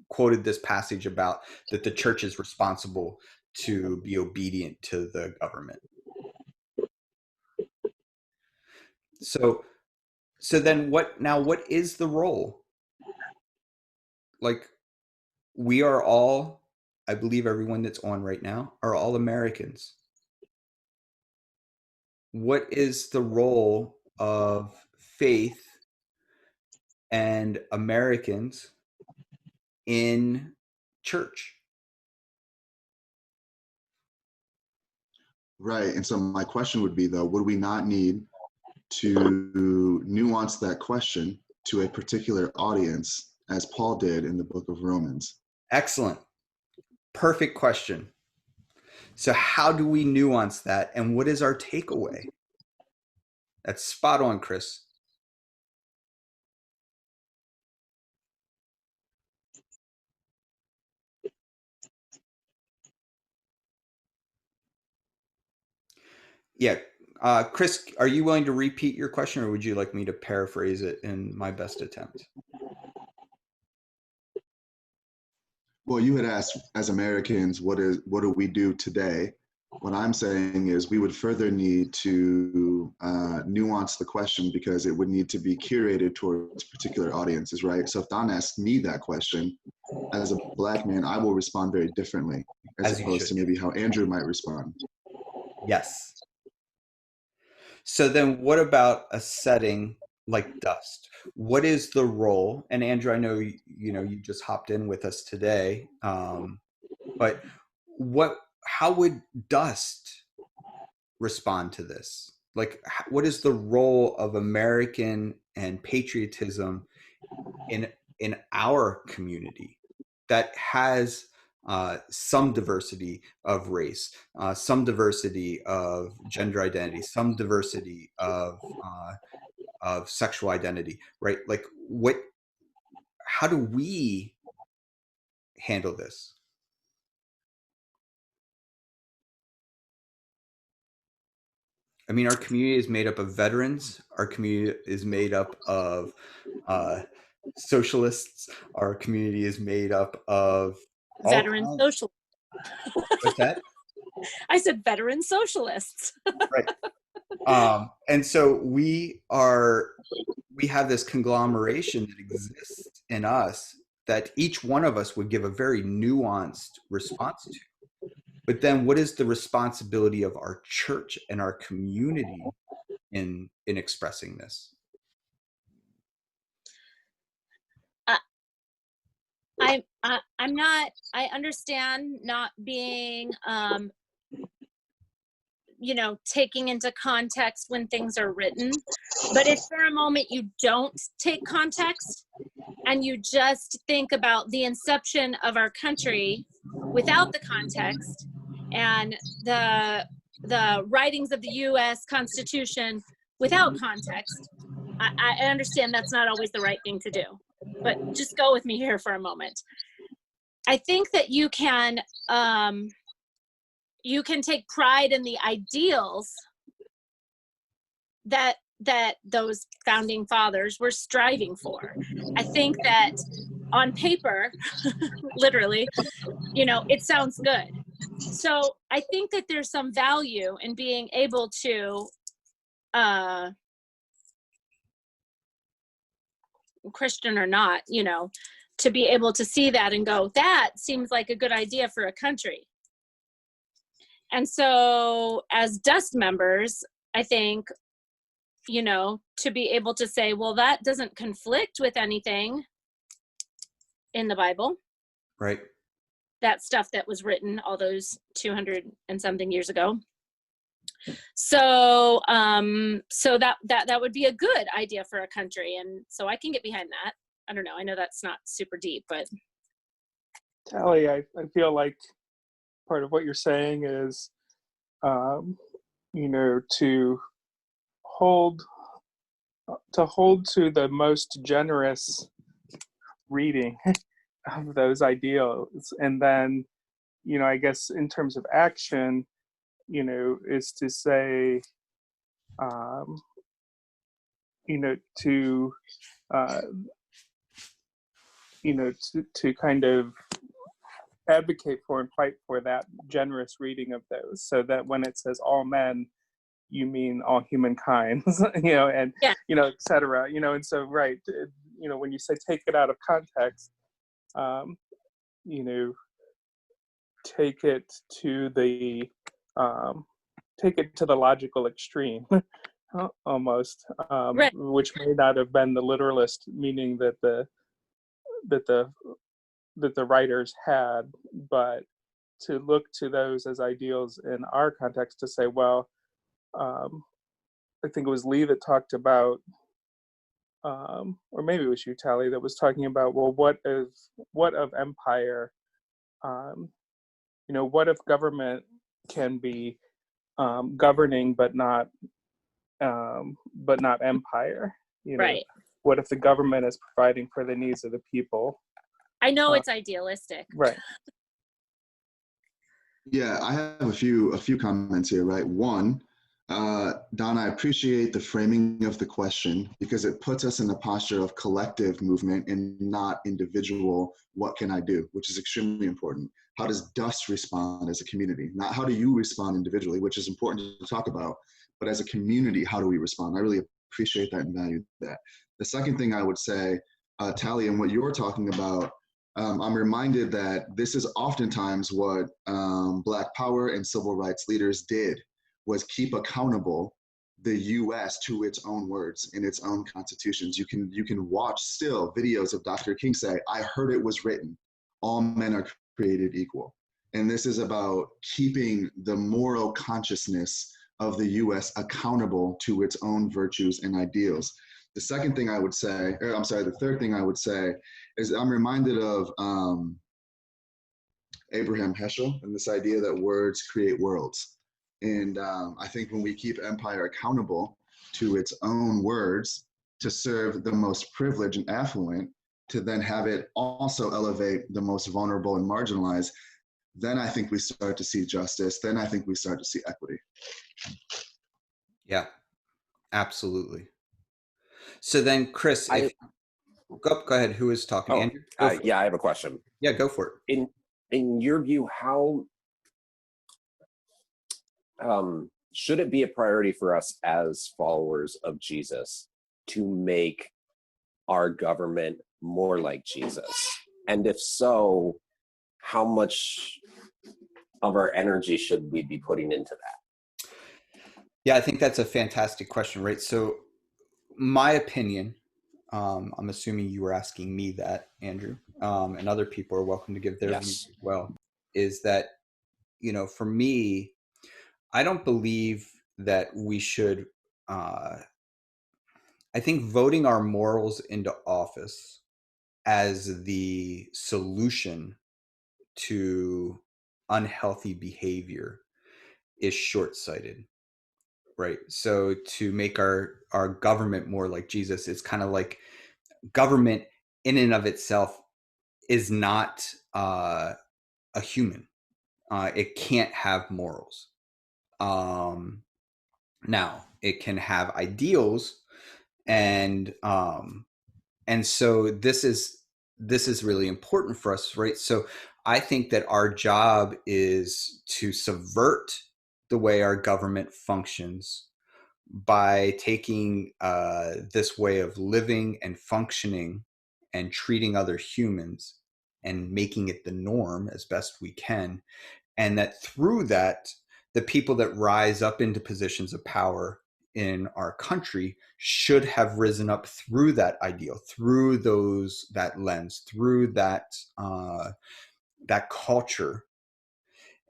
[SPEAKER 1] Quoted this passage about that the church is responsible to be obedient to the government. So then what is the role? Like, we are all, I believe everyone that's on right now are all Americans. What is the role of faith and Americans in church?
[SPEAKER 7] Right. And so my question would be, though, would we not need to nuance that question to a particular audience, as Paul did in the book of Romans?
[SPEAKER 1] Excellent. Perfect question. So how do we nuance that, and what is our takeaway? That's spot on, Chris. Yeah. Chris, are you willing to repeat your question, or would you like me to paraphrase it in my best attempt?
[SPEAKER 7] Well, you had asked, as Americans, what do we do today? What I'm saying is we would further need to nuance the question, because it would need to be curated towards particular audiences, right? So if Don asked me that question, as a Black man, I will respond very differently, as opposed to maybe how Andrew might respond.
[SPEAKER 1] Yes. So then what about a setting like Dust? What is the role? And Andrew, I know you just hopped in with us today, but how would Dust respond to this? Like, what is the role of American and patriotism in our community that has some diversity of race, some diversity of gender identity, some diversity of sexual identity, right? Like, how do we handle this? I mean, our community is made up of veterans. Our community is made up of socialists. Our community is made up of
[SPEAKER 6] Veteran socialists.
[SPEAKER 1] What's that?
[SPEAKER 6] I said veteran socialists.
[SPEAKER 1] Right. And so we have this conglomeration that exists in us that each one of us would give a very nuanced response to. But then what is the responsibility of our church and our community in expressing this?
[SPEAKER 6] I understand not being, taking into context when things are written. But if for a moment you don't take context and you just think about the inception of our country without the context and the writings of the U.S. Constitution without context, I understand that's not always the right thing to do. But just go with me here for a moment. I think that you can take pride in the ideals that those founding fathers were striving for. I think that on paper, literally, it sounds good. So I think that there's some value in being able to, Christian or not, to be able to see that and go, that seems like a good idea for a country. And so as Dust members, I think, to be able to say, well, that doesn't conflict with anything in the Bible.
[SPEAKER 1] Right.
[SPEAKER 6] That stuff that was written all those 200 and something years ago. So that would be a good idea for a country. And so I can get behind that. I don't know. I know that's not super deep, but.
[SPEAKER 3] Tally, I feel like part of what you're saying is, to hold to the most generous reading of those ideals. And then, I guess in terms of action, is to say, to to kind of advocate for and fight for that generous reading of those, so that when it says all men, you mean all humankind, and
[SPEAKER 6] yeah.
[SPEAKER 3] Et cetera, and so right, when you say take it out of context, take it to the logical extreme, almost,
[SPEAKER 6] Right.
[SPEAKER 3] which may not have been the literalist meaning that the writers had, but to look to those as ideals in our context, to say, well, I think it was Lee that talked about, or maybe it was you, Tally, that was talking about, well, what of empire? What if government can be governing, but not empire?
[SPEAKER 6] Right.
[SPEAKER 3] What if the government is providing for the needs of the people?
[SPEAKER 6] I know it's idealistic.
[SPEAKER 3] Right.
[SPEAKER 7] Yeah, I have a few comments here, right? One, Don, I appreciate the framing of the question, because it puts us in the posture of collective movement and not individual, what can I do, which is extremely important. How does DUS respond as a community? Not how do you respond individually, which is important to talk about, but as a community, how do we respond? I really appreciate that and value that. The second thing I would say, Tally, and what you're talking about, I'm reminded that this is oftentimes what Black Power and civil rights leaders did, was keep accountable the U.S. to its own words in its own constitutions. You can watch still videos of Dr. King say, "I heard it was written, all men are created equal." And this is about keeping the moral consciousness of the U.S. accountable to its own virtues and ideals. The third thing I would say is I'm reminded of Abraham Heschel and this idea that words create worlds. And I think when we keep empire accountable to its own words to serve the most privileged and affluent, to then have it also elevate the most vulnerable and marginalized, then I think we start to see justice. Then I think we start to see equity.
[SPEAKER 1] Yeah, absolutely. So then, Chris, go ahead. Who is talking?
[SPEAKER 2] Oh,
[SPEAKER 1] Andrew?
[SPEAKER 2] I have a question.
[SPEAKER 1] Yeah, go for it.
[SPEAKER 2] In your view, how should it be a priority for us as followers of Jesus to make our government more like Jesus? And if so, how much of our energy should we be putting into that?
[SPEAKER 1] Yeah, I think that's a fantastic question, right? So my opinion, I'm assuming you were asking me that, Andrew, and other people are welcome to give their views as well, is that, for me, I don't believe that we should, I think voting our morals into office as the solution to unhealthy behavior is short-sighted, right? So to make our government more like Jesus, it's kind of like government in and of itself is not a human. It can't have morals. Now it can have ideals, and so this is really important for us, right? So I think that our job is to subvert the way our government functions by taking this way of living and functioning and treating other humans and making it the norm as best we can. And that through that, the people that rise up into positions of power in our country should have risen up through that ideal, through that lens, through that culture.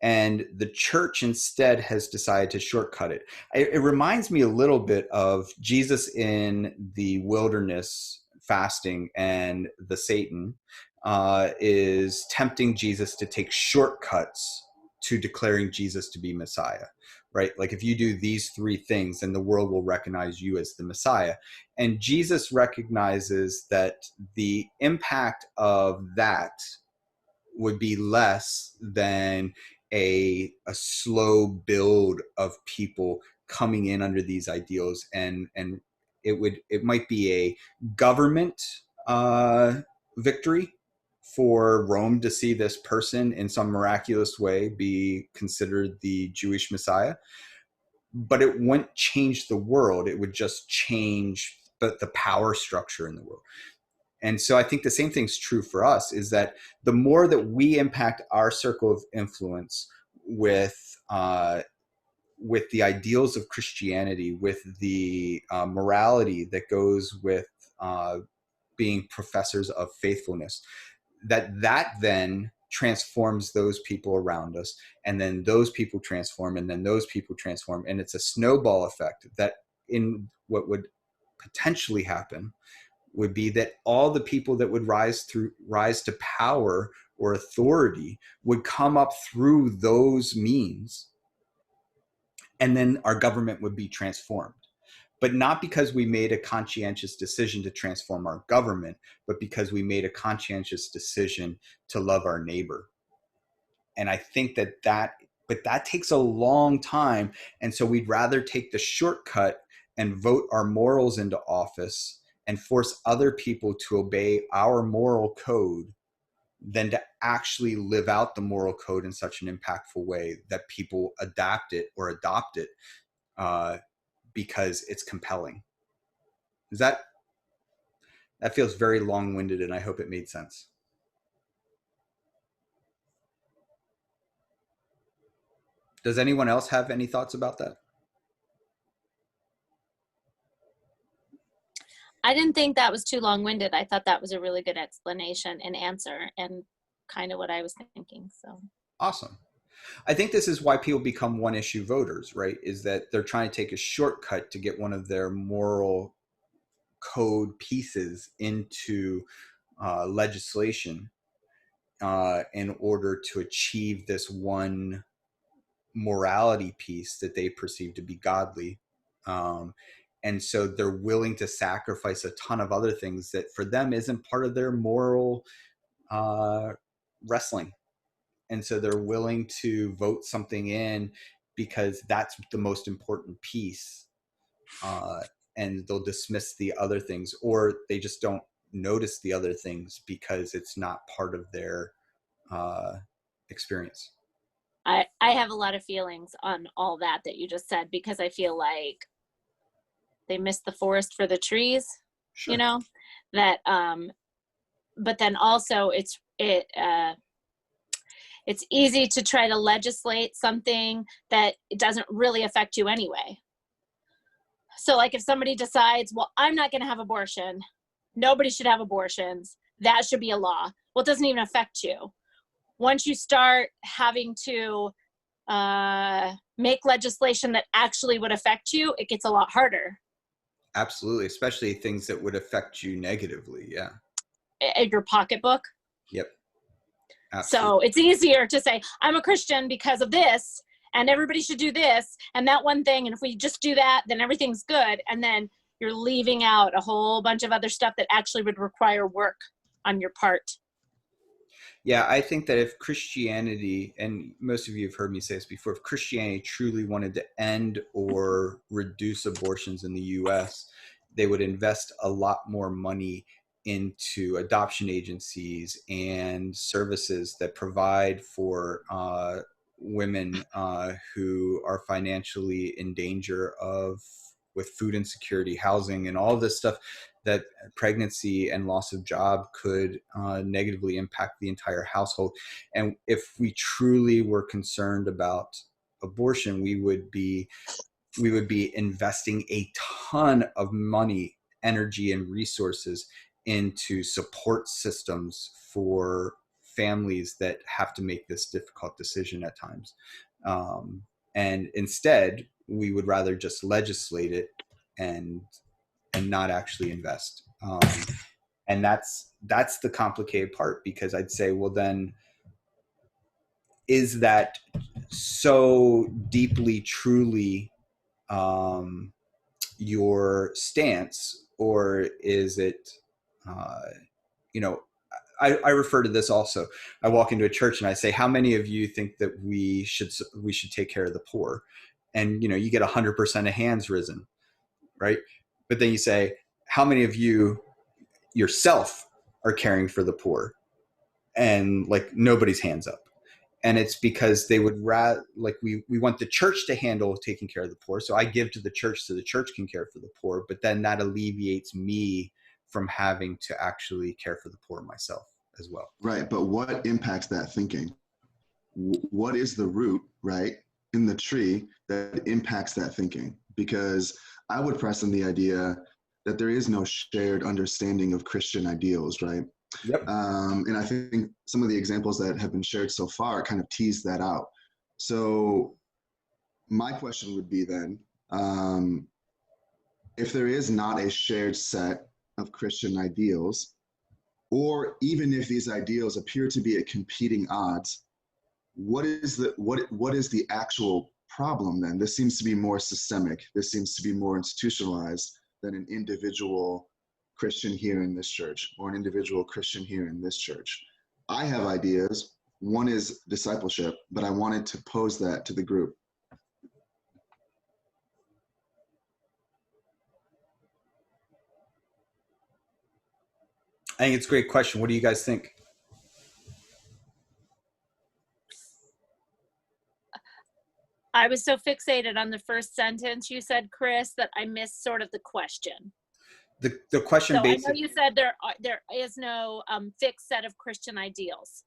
[SPEAKER 1] And the church instead has decided to shortcut it. It reminds me a little bit of Jesus in the wilderness fasting, and the Satan is tempting Jesus to take shortcuts to declaring Jesus to be Messiah, right? Like, if you do these three things, then the world will recognize you as the Messiah. And Jesus recognizes that the impact of that would be less than a slow build of people coming in under these ideals, and it might be a government victory for Rome to see this person in some miraculous way be considered the Jewish Messiah, but it wouldn't change the world. It would just change the power structure in the world. And so I think the same thing's true for us, is that the more that we impact our circle of influence with the ideals of Christianity, with the morality that goes with being professors of faithfulness, that then transforms those people around us, and then those people transform, and then those people transform, and it's a snowball effect that in what would potentially happen would be that all the people that would rise to power or authority would come up through those means, and then our government would be transformed. But not because we made a conscientious decision to transform our government, but because we made a conscientious decision to love our neighbor. And I think but that takes a long time. And so we'd rather take the shortcut and vote our morals into office and force other people to obey our moral code than to actually live out the moral code in such an impactful way that people adapt it or adopt it because it's compelling. That feels very long-winded, and I hope it made sense. Does anyone else have any thoughts about that?
[SPEAKER 6] I didn't think that was too long-winded. I thought that was a really good explanation and answer, and kind of what I was thinking. So
[SPEAKER 1] awesome. I think this is why people become one-issue voters, right? Is that they're trying to take a shortcut to get one of their moral code pieces into legislation in order to achieve this one morality piece that they perceive to be godly. And so they're willing to sacrifice a ton of other things that for them isn't part of their moral wrestling. And so they're willing to vote something in because that's the most important piece. And they'll dismiss the other things, or they just don't notice the other things because it's not part of their experience.
[SPEAKER 6] I have a lot of feelings on all that you just said, because I feel like they missed the forest for the trees. Sure. You know, that but then also it's easy to try to legislate something that it doesn't really affect you anyway. So like if somebody decides, well, I'm not going to have abortion, nobody should have abortions, that should be a law. Well, it doesn't even affect you. Once you start having to make legislation that actually would affect you, it gets a lot harder.
[SPEAKER 1] Absolutely, especially things that would affect you negatively. Yeah.
[SPEAKER 6] Your pocketbook.
[SPEAKER 1] Yep. Absolutely.
[SPEAKER 6] So it's easier to say, I'm a Christian because of this, and everybody should do this and that one thing, and if we just do that, then everything's good. And then you're leaving out a whole bunch of other stuff that actually would require work on your part.
[SPEAKER 1] Yeah, I think that if Christianity, and most of you have heard me say this before, if Christianity truly wanted to end or reduce abortions in the US, they would invest a lot more money into adoption agencies and services that provide for women who are financially in danger of, with food insecurity, housing, and all this stuff, that pregnancy and loss of job could negatively impact the entire household. And if we truly were concerned about abortion, we would be investing a ton of money, energy, and resources into support systems for families that have to make this difficult decision at times. And instead, we would rather just legislate it and not actually invest. And that's the complicated part, because I'd say, well, then is that so deeply, truly your stance, or is it, I refer to this also. I walk into a church and I say, how many of you think that we should take care of the poor? And, you get 100% of hands risen, right? But then you say, how many of you yourself are caring for the poor? And like nobody's hands up. And it's because they would rather, like, we want the church to handle taking care of the poor. So I give to the church so the church can care for the poor, but then that alleviates me from having to actually care for the poor myself as well.
[SPEAKER 7] Right. But what impacts that thinking? What is the root, right, in the tree that impacts that thinking? Because I would press on the idea that there is no shared understanding of Christian ideals, right?
[SPEAKER 1] Yep.
[SPEAKER 7] And I think some of the examples that have been shared so far kind of tease that out. So my question would be then, if there is not a shared set of Christian ideals, or even if these ideals appear to be at competing odds, what is the actual problem then? This seems to be more systemic. This seems to be more institutionalized than an individual Christian here in this church or an individual Christian here in this church. I have ideas. One is discipleship, but I wanted to pose that to the group.
[SPEAKER 1] I think it's a great question. What do you guys think?
[SPEAKER 6] I was so fixated on the first sentence you said, Chris, that I missed sort of the question.
[SPEAKER 1] The question
[SPEAKER 6] so
[SPEAKER 1] basically,
[SPEAKER 6] I know you said there is no fixed set of Christian ideals.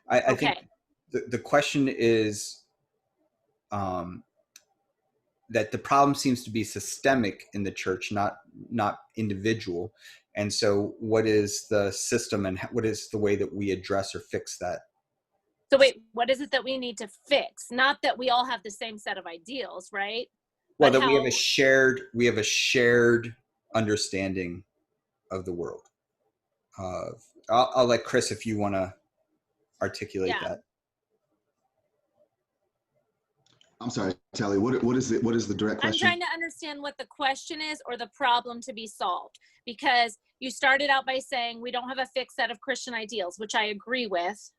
[SPEAKER 1] I
[SPEAKER 6] Okay.
[SPEAKER 1] think the question is that the problem seems to be systemic in the church, not individual. And so what is the system and what is the way that we address or fix that?
[SPEAKER 6] So wait, what is it that we need to fix? Not that we all have the same set of ideals, right?
[SPEAKER 1] Well,
[SPEAKER 6] But
[SPEAKER 1] that we have a shared understanding of the world. I'll let Chris, if you want to articulate that.
[SPEAKER 7] I'm sorry, Tally, what is the direct question?
[SPEAKER 6] I'm trying to understand what the question is or the problem to be solved, because you started out by saying we don't have a fixed set of Christian ideals, which I agree with.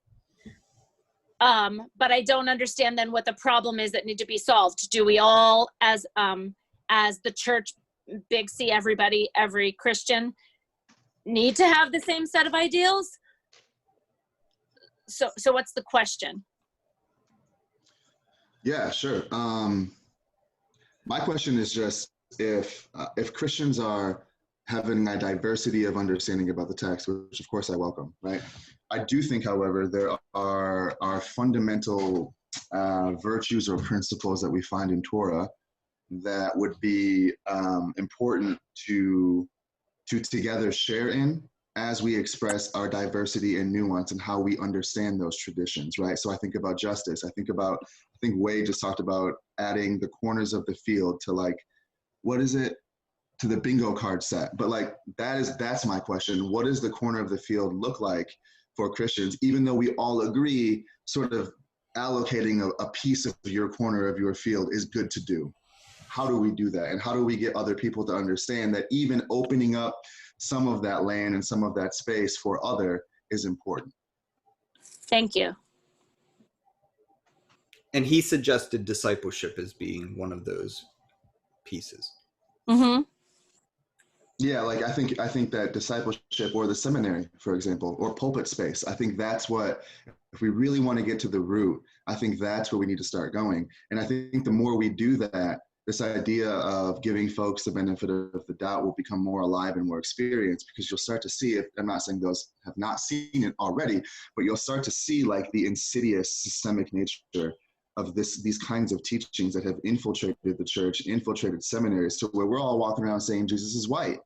[SPEAKER 6] But I don't understand then what the problem is that need to be solved. Do we all, as the church, big C, everybody, every Christian, need to have the same set of ideals? So what's the question?
[SPEAKER 7] Yeah, sure. My question is just if Christians are having a diversity of understanding about the text, which of course I welcome, right? I do think, however, there are fundamental virtues or principles that we find in Torah that would be important to together share in as we express our diversity and nuance and how we understand those traditions, right? So I think about justice. I think Wade just talked about adding the corners of the field to, like, what is it? To the bingo card set. But like, that's my question. What does the corner of the field look like for Christians? Even though we all agree, sort of allocating a piece of your corner of your field is good to do. How do we do that? And how do we get other people to understand that even opening up some of that land and some of that space for other is important?
[SPEAKER 6] Thank you.
[SPEAKER 1] And he suggested discipleship as being one of those pieces.
[SPEAKER 6] Mm-hmm.
[SPEAKER 7] Yeah, like I think that discipleship, or the seminary, for example, or pulpit space, I think that's what, if we really want to get to the root, I think that's where we need to start going. And I think the more we do that, this idea of giving folks the benefit of the doubt will become more alive and more experienced, because you'll start to see it. I'm not saying those have not seen it already, but you'll start to see like the insidious systemic nature of these kinds of teachings that have infiltrated the church, infiltrated seminaries, to where we're all walking around saying Jesus is white.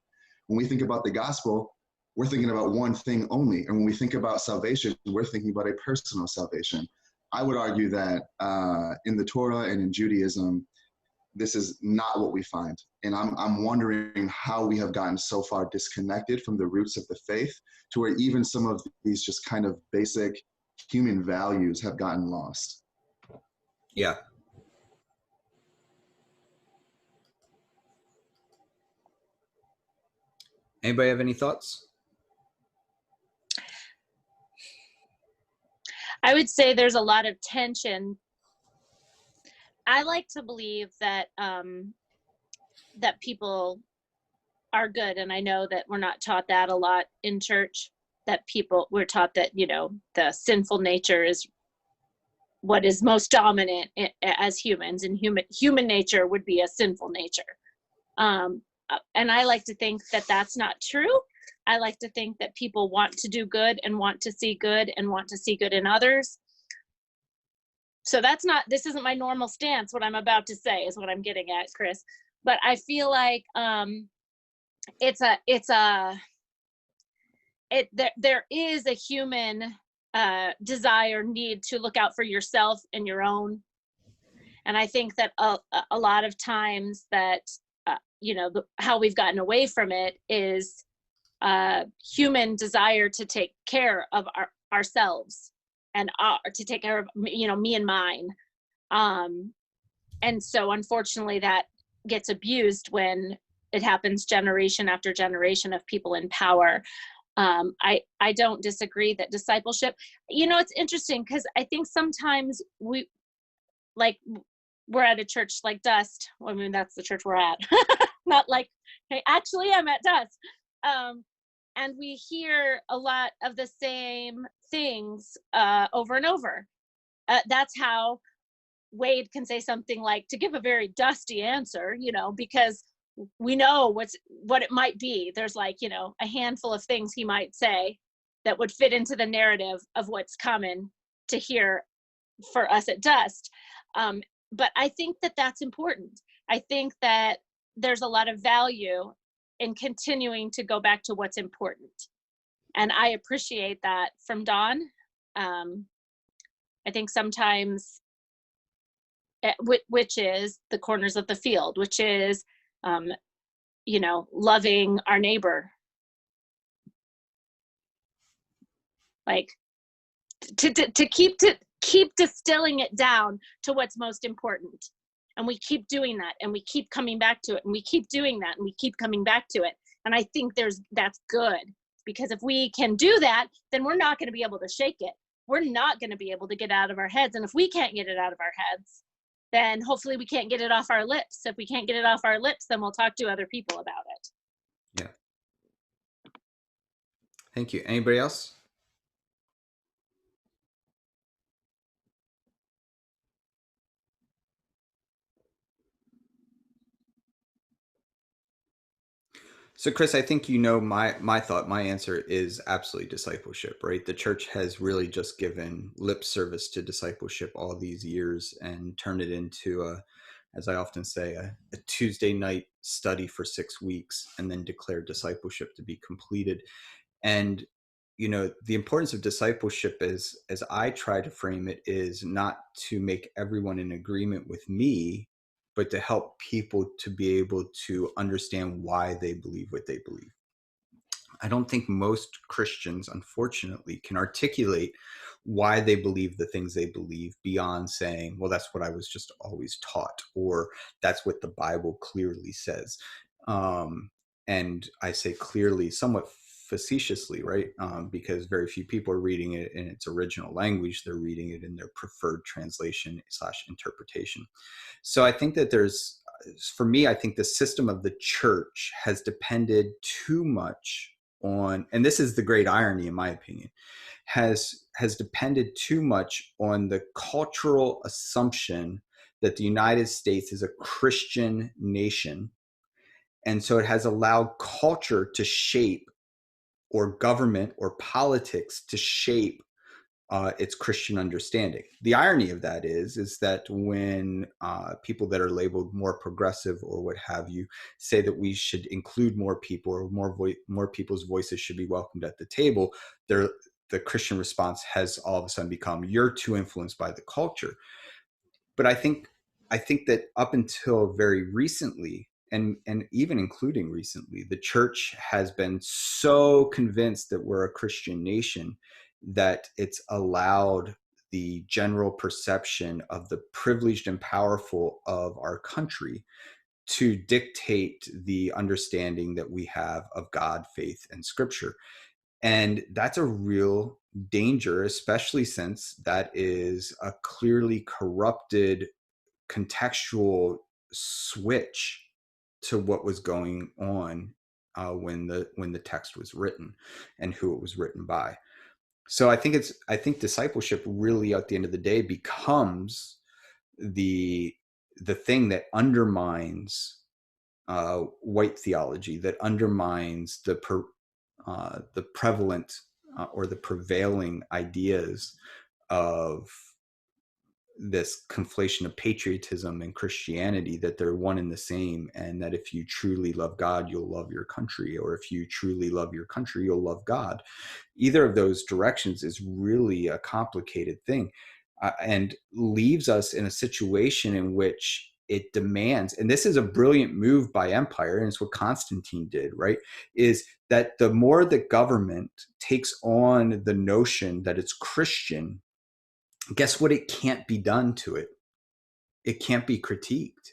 [SPEAKER 7] When we think about the gospel, we're thinking about one thing only. And when we think about salvation, we're thinking about a personal salvation. I would argue that in the Torah and in Judaism, this is not what we find. And I'm wondering how we have gotten so far disconnected from the roots of the faith, to where even some of these just kind of basic human values have gotten lost.
[SPEAKER 1] Yeah. Anybody have any thoughts?
[SPEAKER 6] I would say there's a lot of tension. I like to believe that that people are good, and I know that we're not taught that a lot in church. That we're taught that, you know, the sinful nature is what is most dominant as humans, and human nature would be a sinful nature. And I like to think that that's not true. I like to think that people want to do good and want to see good and want to see good in others. So this isn't my normal stance. What I'm about to say is what I'm getting at, Chris. But I feel like there is a human desire, need to look out for yourself and your own. And I think that a lot of times that you know, how we've gotten away from it is human desire to take care of ourselves and to take care of, you know, me and mine. And so unfortunately that gets abused when it happens generation after generation of people in power. I don't disagree that discipleship, you know, it's interesting because I think sometimes we're at a church like Dust. I mean, that's the church we're at. Not like, hey, actually I'm at Dust. And we hear a lot of the same things over and over. That's how Wade can say something like, to give a very dusty answer, you know, because we know what it might be. There's like, you know, a handful of things he might say that would fit into the narrative of what's coming to hear for us at Dust. But I think that that's important. I think that there's a lot of value in continuing to go back to what's important. And I appreciate that from Don. I think sometimes, which is the corners of the field, which is, you know, loving our neighbor. Like to keep distilling it down to what's most important. And we keep doing that, and we keep coming back to it, and we keep doing that, and we keep coming back to it. And I think that's good, because if we can do that, then we're not going to be able to shake it. We're not going to be able to get out of our heads. And if we can't get it out of our heads, then hopefully we can't get it off our lips. If we can't get it off our lips, then we'll talk to other people about it.
[SPEAKER 1] Yeah. Thank you. Anybody else? So, Chris, I think you know my answer is absolutely discipleship, right? The church has really just given lip service to discipleship all these years and turned it into as I often say, a Tuesday night study for 6 weeks and then declared discipleship to be completed. And, you know, the importance of discipleship as I try to frame it is not to make everyone in agreement with me, but to help people to be able to understand why they believe what they believe. I don't think most Christians, unfortunately, can articulate why they believe the things they believe beyond saying, well, that's what I was just always taught, or that's what the Bible clearly says. And I say clearly somewhat facetiously, right? Because very few people are reading it in its original language. They're reading it in their preferred translation / interpretation. So I think that for me, I think the system of the church has depended too much on, and this is the great irony in my opinion, has depended too much on the cultural assumption that the United States is a Christian nation. And so it has allowed culture to shape, or government or politics to shape its Christian understanding. The irony of that is that when people that are labeled more progressive or what have you say that we should include more people, or more people's voices should be welcomed at the table, the Christian response has all of a sudden become, you're too influenced by the culture. But I think that up until very recently, and even including recently, the church has been so convinced that we're a Christian nation that it's allowed the general perception of the privileged and powerful of our country to dictate the understanding that we have of God, faith, and scripture. And that's a real danger, especially since that is a clearly corrupted contextual switch to what was going on when the text was written and who it was written by. So I think discipleship really, at the end of the day, becomes the thing that undermines white theology, that undermines the prevalent or the prevailing ideas of this conflation of patriotism and Christianity, that they're one and the same, and that if you truly love God, you'll love your country, or if you truly love your country, you'll love God. Either of those directions is really a complicated thing, and leaves us in a situation in which it demands, and this is a brilliant move by empire, and it's what Constantine did, right? Is that the more the government takes on the notion that it's Christian, guess what? It can't be done to it. It can't be critiqued,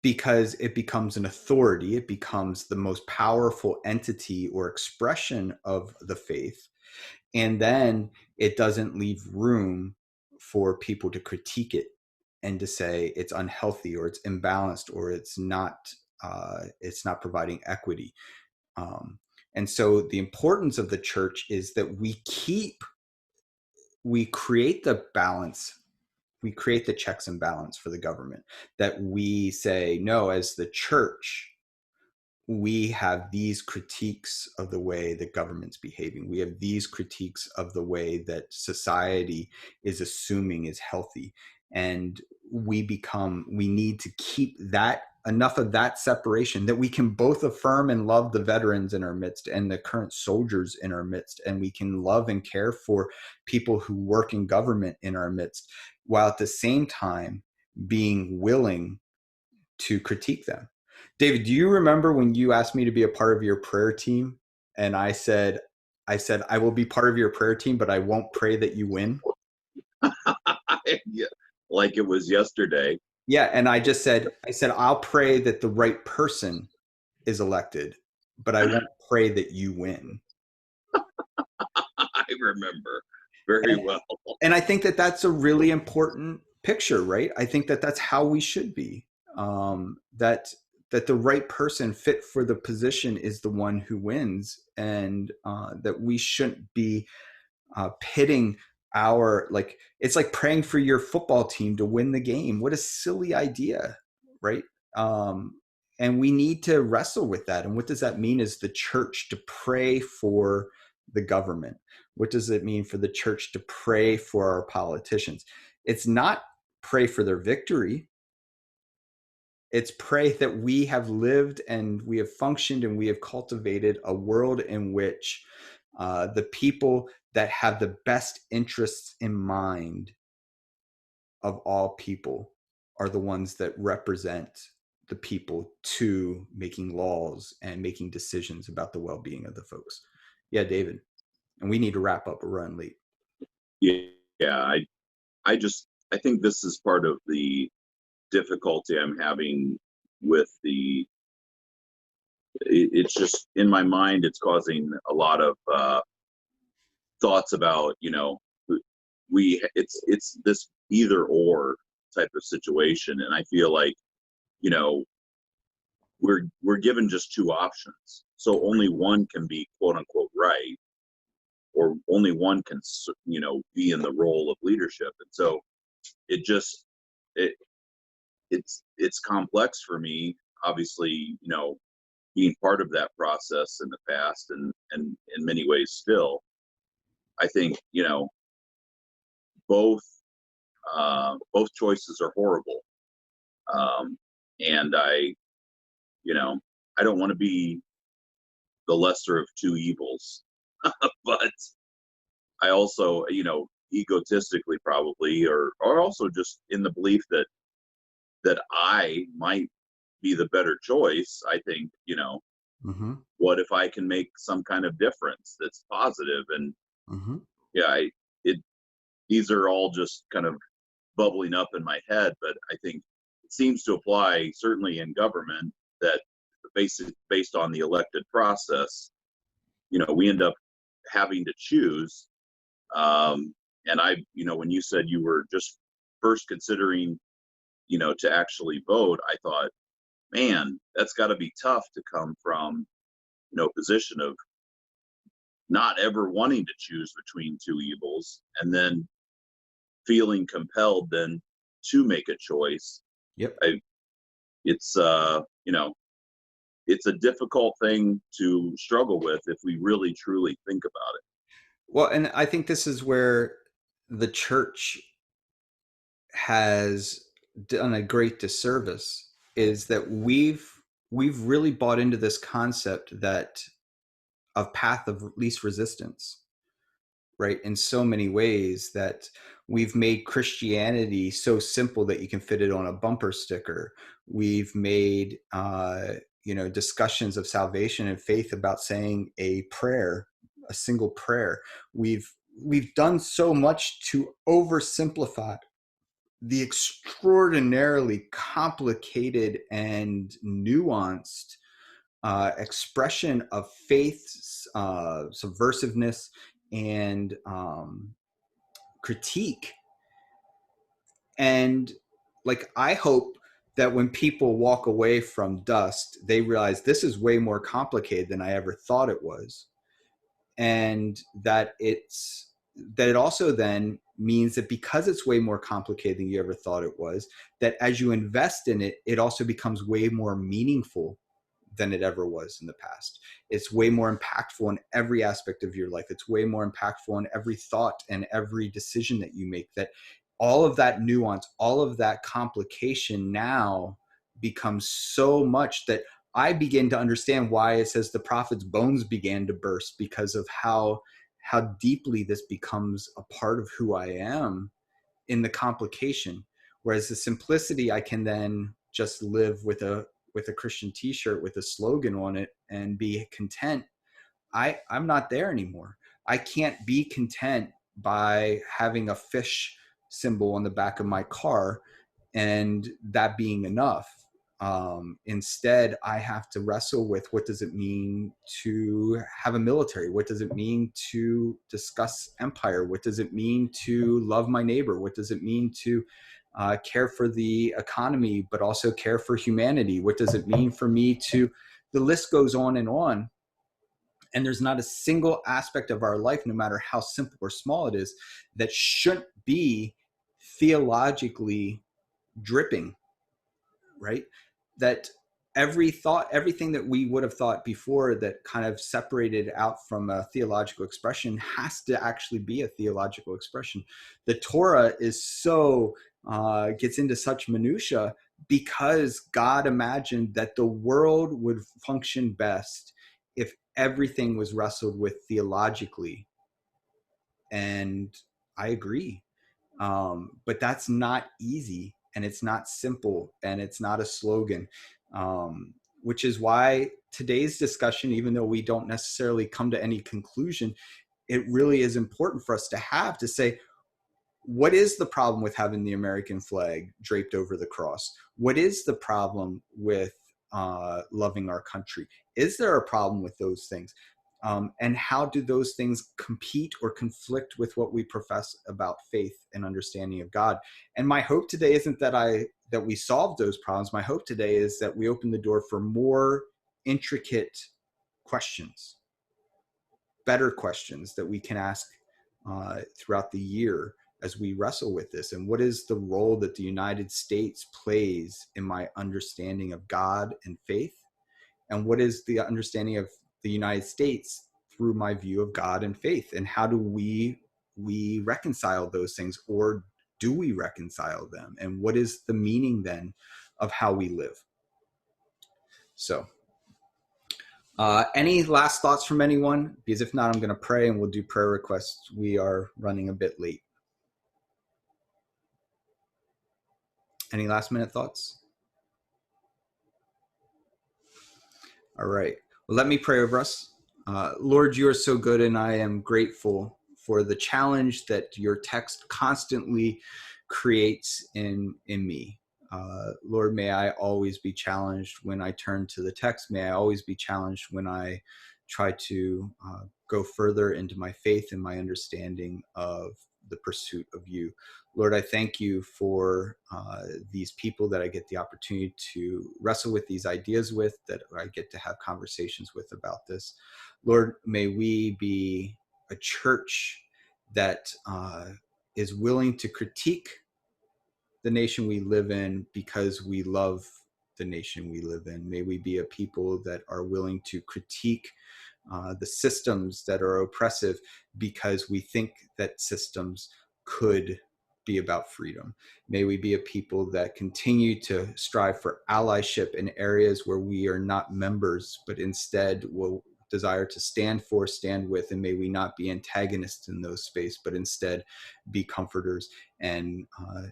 [SPEAKER 1] because it becomes an authority. It becomes the most powerful entity or expression of the faith. And then it doesn't leave room for people to critique it and to say it's unhealthy or it's imbalanced or it's not providing equity. And so the importance of the church is that we create the balance, we create the checks and balance for the government, that we say, no, as the church, we have these critiques of the way that government's behaving. We have these critiques of the way that society is assuming is healthy. And we need to keep that, enough of that separation, that we can both affirm and love the veterans in our midst and the current soldiers in our midst. And we can love and care for people who work in government in our midst, while at the same time being willing to critique them. David, do you remember when you asked me to be a part of your prayer team? And I said, I will be part of your prayer team, but I won't pray that you win.
[SPEAKER 4] Yeah, like it was yesterday.
[SPEAKER 1] Yeah. And I said, I'll pray that the right person is elected, but I won't pray that you win.
[SPEAKER 4] I remember very well.
[SPEAKER 1] And I think that that's a really important picture, right? I think that that's how we should be. That the right person fit for the position is the one who wins, and that we shouldn't be pitting it's like praying for your football team to win the game. What a silly idea, right? And we need to wrestle with that. And what does that mean as the church to pray for the government? What does it mean for the church to pray for our politicians? It's not pray for their victory. It's pray that we have lived and we have functioned and we have cultivated a world in which the people that have the best interests in mind of all people are the ones that represent the people to making laws and making decisions about the well-being of the folks. Yeah, David. And we need to wrap up or run late.
[SPEAKER 4] Yeah, I think this is part of the difficulty I'm having with it's just in my mind, it's causing a lot of thoughts about, it's this either or type of situation. And I feel like, we're given just two options. So only one can be quote unquote right, or only one can, be in the role of leadership. And so it's complex for me, obviously, being part of that process in the past and in many ways still. I think, both choices are horrible. And I don't want to be the lesser of two evils, but I also, egotistically probably, or also just in the belief that I might be the better choice. I think,
[SPEAKER 1] Mm-hmm.
[SPEAKER 4] what if I can make some kind of difference that's positive? And
[SPEAKER 1] Mm-hmm.
[SPEAKER 4] yeah, these are all just kind of bubbling up in my head, but I think it seems to apply certainly in government, that based on the elected process, we end up having to choose And I, when you said you were just first considering, to actually vote, I thought, man, that's got to be tough to come from, a position of not ever wanting to choose between two evils and then feeling compelled then to make a choice.
[SPEAKER 1] Yep.
[SPEAKER 4] It's it's a difficult thing to struggle with if we really truly think about it.
[SPEAKER 1] Well, and I think this is where the church has done a great disservice, is that we've really bought into this concept that of path of least resistance, right? In so many ways, that we've made Christianity so simple that you can fit it on a bumper sticker. We've made discussions of salvation and faith about saying a prayer, a single prayer. We've done so much to oversimplify the extraordinarily complicated and nuanced expression of faith's subversiveness and critique. And like, I hope that when people walk away from Dust, they realize this is way more complicated than I ever thought it was. And that it also then means that because it's way more complicated than you ever thought it was, that as you invest in it, it also becomes way more meaningful than it ever was in the past. It's way more impactful in every aspect of your life. It's way more impactful in every thought and every decision that you make. That all of that nuance, all of that complication now becomes so much that I begin to understand why it says the prophet's bones began to burst, because of how deeply this becomes a part of who I am in the complication. Whereas the simplicity, I can then just live with a Christian t-shirt with a slogan on it and be content. I'm not there anymore. I can't be content by having a fish symbol on the back of my car and that being enough. Instead, I have to wrestle with, what does it mean to have a military? What does it mean to discuss empire? What does it mean to love my neighbor? What does it mean to care for the economy, but also care for humanity? What does it mean for me to, the list goes on and on. And there's not a single aspect of our life, no matter how simple or small it is, that shouldn't be theologically dripping, right? That everything that we would have thought before that kind of separated out from a theological expression has to actually be a theological expression. The Torah is so, gets into such minutia because God imagined that the world would function best if everything was wrestled with theologically. And I agree. But that's not easy, and it's not simple, and it's not a slogan, which is why today's discussion, even though we don't necessarily come to any conclusion, it really is important for us to have to say, what is the problem with having the American flag draped over the cross? What is the problem with loving our country? Is there a problem with those things? And how do those things compete or conflict with what we profess about faith and understanding of God? And my hope today isn't that we solve those problems. My hope today is that we open the door for more intricate questions, better questions that we can ask throughout the year as we wrestle with this. And what is the role that the United States plays in my understanding of God and faith? And what is the understanding of the United States through my view of God and faith? And how do we reconcile those things, or do we reconcile them? And what is the meaning then of how we live? So any last thoughts from anyone? Because if not, I'm going to pray and we'll do prayer requests. We are running a bit late. Any last minute thoughts? All right. Well, let me pray over us. Lord, you are so good, and I am grateful for the challenge that your text constantly creates in me. Lord, may I always be challenged when I turn to the text. May I always be challenged when I try to go further into my faith and my understanding of the pursuit of you. Lord, I thank you for these people that I get the opportunity to wrestle with these ideas with, that I get to have conversations with about this. Lord, may we be a church that is willing to critique the nation we live in because we love the nation we live in. May we be a people that are willing to critique the systems that are oppressive because we think that systems could be about freedom. May we be a people that continue to strive for allyship in areas where we are not members, but instead will desire to stand for, stand with, and may we not be antagonists in those space, but instead be comforters and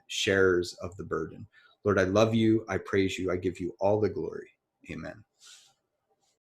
[SPEAKER 1] sharers of the burden. Lord, I love you. I praise you. I give you all the glory. Amen.